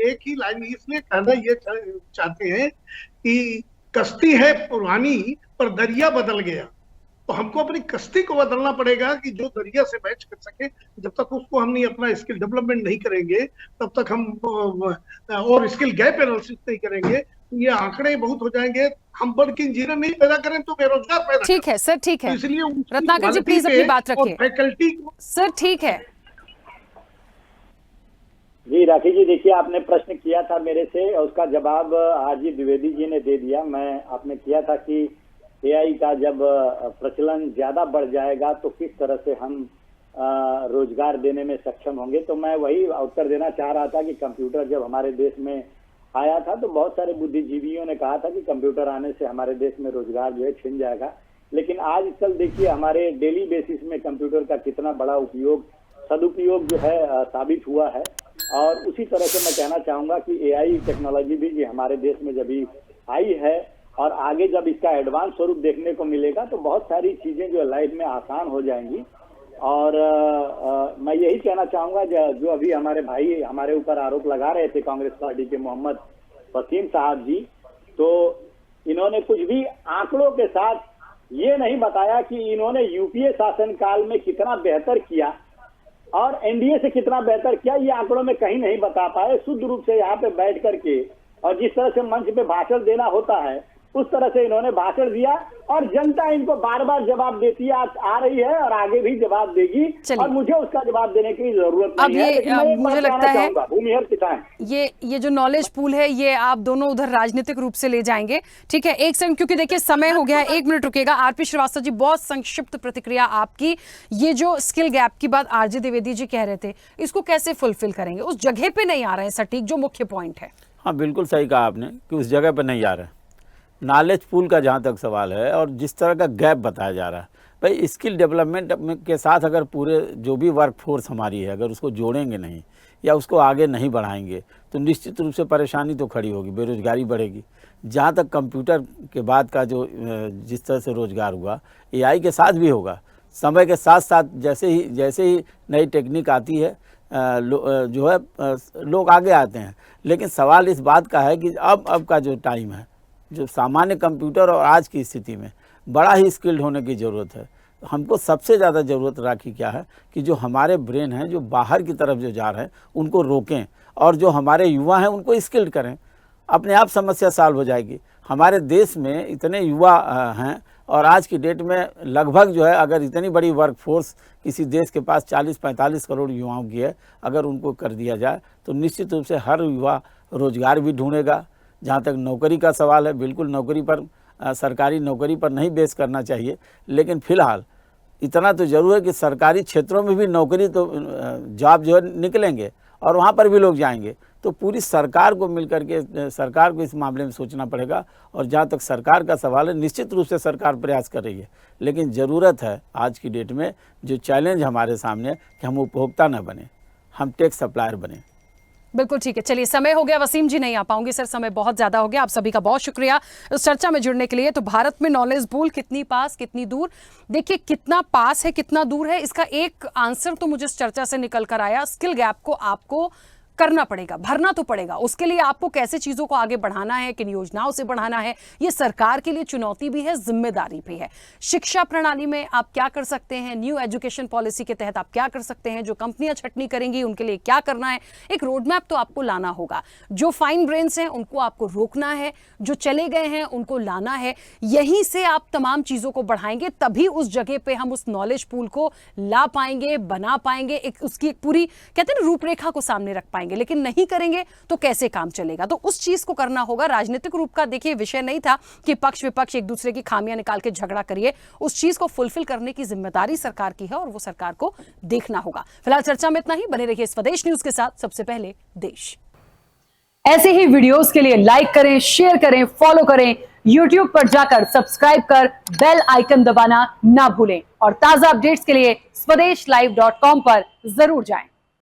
एक ही लाइन इसलिए कहना ये चाहते हैं कि कश्ती है पुरानी पर दरिया बदल गया, तो हमको अपनी कश्ती को बदलना पड़ेगा कि जो दरिया से मैच कर सके। जब तक उसको हम नहीं अपना स्किल डेवलपमेंट नहीं करेंगे, तब तक हम और स्किल गैप एनालिसिस नहीं करेंगे, ये आंकड़े बहुत हो जाएंगे। हम बढ़ के इंजीनियर नहीं पैदा करें तो बेरोजगार पैदा। ठीक है सर, ठीक है। तो इसलिए रत्नाकर जी प्लीज अपनी बात रखिए। फैकल्टी सर ठीक है जी। राखी जी, देखिए आपने प्रश्न किया था मेरे से और उसका जवाब आरजी द्विवेदी जी ने दे दिया। आपने किया था कि AI का जब प्रचलन ज्यादा बढ़ जाएगा तो किस तरह से हम रोजगार देने में सक्षम होंगे, तो मैं वही उत्तर देना चाह रहा था कि कंप्यूटर जब हमारे देश में आया था तो बहुत सारे बुद्धिजीवियों ने कहा था कि कंप्यूटर आने से हमारे देश में रोजगार जो है छिन जाएगा। लेकिन आजकल देखिए हमारे डेली बेसिस में कंप्यूटर का कितना बड़ा सदुपयोग जो है साबित हुआ है। और उसी तरह से मैं कहना चाहूंगा कि AI टेक्नोलॉजी भी हमारे देश में जब आई है और आगे जब इसका एडवांस स्वरूप देखने को मिलेगा तो बहुत सारी चीजें जो लाइफ में आसान हो जाएंगी। और मैं यही कहना चाहूंगा जो अभी हमारे भाई हमारे ऊपर आरोप लगा रहे थे कांग्रेस पार्टी के मोहम्मद वसीम साहब जी, तो इन्होंने कुछ भी आंकड़ों के साथ ये नहीं बताया कि इन्होंने यूपीए शासनकाल में कितना बेहतर किया और एनडीए से कितना बेहतर किया, ये आंकड़ों में कहीं नहीं बता पाए। शुद्ध रूप से यहाँ पे बैठ करके और जिस तरह से मंच पे भाषण देना होता है उस तरह से इन्होंने भाषण दिया और जनता इनको बार बार जवाब देती आ रही है और आगे भी जवाब देगी और मुझे उसका जवाब देने की जरूरत नहीं है। लेकिन मैं मुझे लगता है भूमिहर किसान ये जो नॉलेज पूल है ये आप दोनों उधर राजनीतिक रूप से ले जाएंगे, ठीक है? एक सेकंड, क्योंकि देखिए समय हो गया है, 1 मिनट रुकेगा। आरपी श्रीवास्तव जी, बहुत संक्षिप्त प्रतिक्रिया आपकी। ये जो स्किल गैप की बात आरजे द्विवेदी जी कह रहे थे, इसको कैसे फुलफिल करेंगे? उस जगह पे नहीं आ रहे हैं सटीक, जो मुख्य पॉइंट है। हाँ, बिल्कुल सही कहा आपने कि उस जगह पर नहीं आ रहे। नॉलेज पूल का जहाँ तक सवाल है और जिस तरह का गैप बताया जा रहा है, भाई स्किल डेवलपमेंट के साथ अगर पूरे जो भी वर्क फोर्स हमारी है अगर उसको जोड़ेंगे नहीं या उसको आगे नहीं बढ़ाएंगे तो निश्चित रूप से परेशानी तो खड़ी होगी, बेरोजगारी बढ़ेगी। जहाँ तक कंप्यूटर के बाद का जो जिस तरह से रोजगार हुआ, एआई के साथ भी होगा। समय के साथ साथ जैसे ही नई टेक्निक आती है जो है लोग आगे आते हैं। लेकिन सवाल इस बात का है कि अब का जो टाइम है, जो सामान्य कंप्यूटर और आज की स्थिति में बड़ा ही स्किल्ड होने की ज़रूरत है। हमको सबसे ज़्यादा ज़रूरत राखी क्या है कि जो हमारे ब्रेन हैं जो बाहर की तरफ जो जा रहे हैं उनको रोकें और जो हमारे युवा हैं उनको स्किल्ड करें। अपने आप समस्या सॉल्व हो जाएगी। हमारे देश में इतने युवा हैं और आज की डेट में लगभग जो है अगर इतनी बड़ी वर्क फोर्स किसी देश के पास 40-45 करोड़ युवाओं की है, अगर उनको कर दिया जाए तो निश्चित रूप से हर युवा रोजगार भी ढूंढेगा। जहाँ तक नौकरी का सवाल है, बिल्कुल नौकरी पर सरकारी नौकरी पर नहीं बेस करना चाहिए, लेकिन फ़िलहाल इतना तो ज़रूर है कि सरकारी क्षेत्रों में भी नौकरी तो जॉब जो है निकलेंगे और वहाँ पर भी लोग जाएंगे। तो पूरी सरकार को मिलकर के सरकार को इस मामले में सोचना पड़ेगा। और जहाँ तक सरकार का सवाल है, निश्चित रूप से सरकार प्रयास कर रही है, लेकिन ज़रूरत है आज की डेट में जो चैलेंज हमारे सामने है कि हम उपभोक्ता न बने, हम टेक सप्लायर बने। बिल्कुल ठीक है, चलिए समय हो गया। वसीम जी नहीं आ पाऊंगी सर, समय बहुत ज्यादा हो गया। आप सभी का बहुत शुक्रिया इस चर्चा में जुड़ने के लिए। तो भारत में नॉलेज पूल कितनी पास कितनी दूर, देखिए कितना पास है कितना दूर है, इसका एक आंसर तो मुझे इस चर्चा से निकल कर आया। स्किल गैप को आपको करना पड़ेगा, भरना तो पड़ेगा। उसके लिए आपको कैसे चीजों को आगे बढ़ाना है, किन योजनाओं से बढ़ाना है, ये सरकार के लिए चुनौती भी है, जिम्मेदारी भी है। शिक्षा प्रणाली में आप क्या कर सकते हैं, न्यू एजुकेशन पॉलिसी के तहत आप क्या कर सकते हैं, जो कंपनियां छटनी करेंगी उनके लिए क्या करना है, एक रोड मैप तो आपको लाना होगा। जो फाइन ब्रेन्स हैं उनको आपको रोकना है, जो चले गए हैं उनको लाना है। यहीं से आप तमाम चीजों को बढ़ाएंगे, तभी उस जगह पे हम उस नॉलेज पूल को ला पाएंगे, बना पाएंगे, एक उसकी एक पूरी कहते हैं ना रूपरेखा को सामने रख पाएंगे। लेकिन नहीं करेंगे तो कैसे काम चलेगा? तो उस चीज को करना होगा। राजनीतिक रूप का देखिए विषय नहीं था कि पक्ष विपक्ष एक दूसरे की खामियां निकाल के झगड़ा करिए। उस चीज को फुलफिल करने की जिम्मेदारी सरकार की है और वो सरकार को देखना होगा। फिलहाल चर्चा में इतना ही। बने रहिए स्वदेश न्यूज के साथ। सबसे पहले देश। ऐसे ही वीडियोस के लिए लाइक करें, शेयर करें, फॉलो करें। YouTube पर जाकर सब्सक्राइब कर बेल आइकन दबाना ना भूलें और ताजा अपडेट्स के लिए swedeshlive.com पर जरूर जाएं।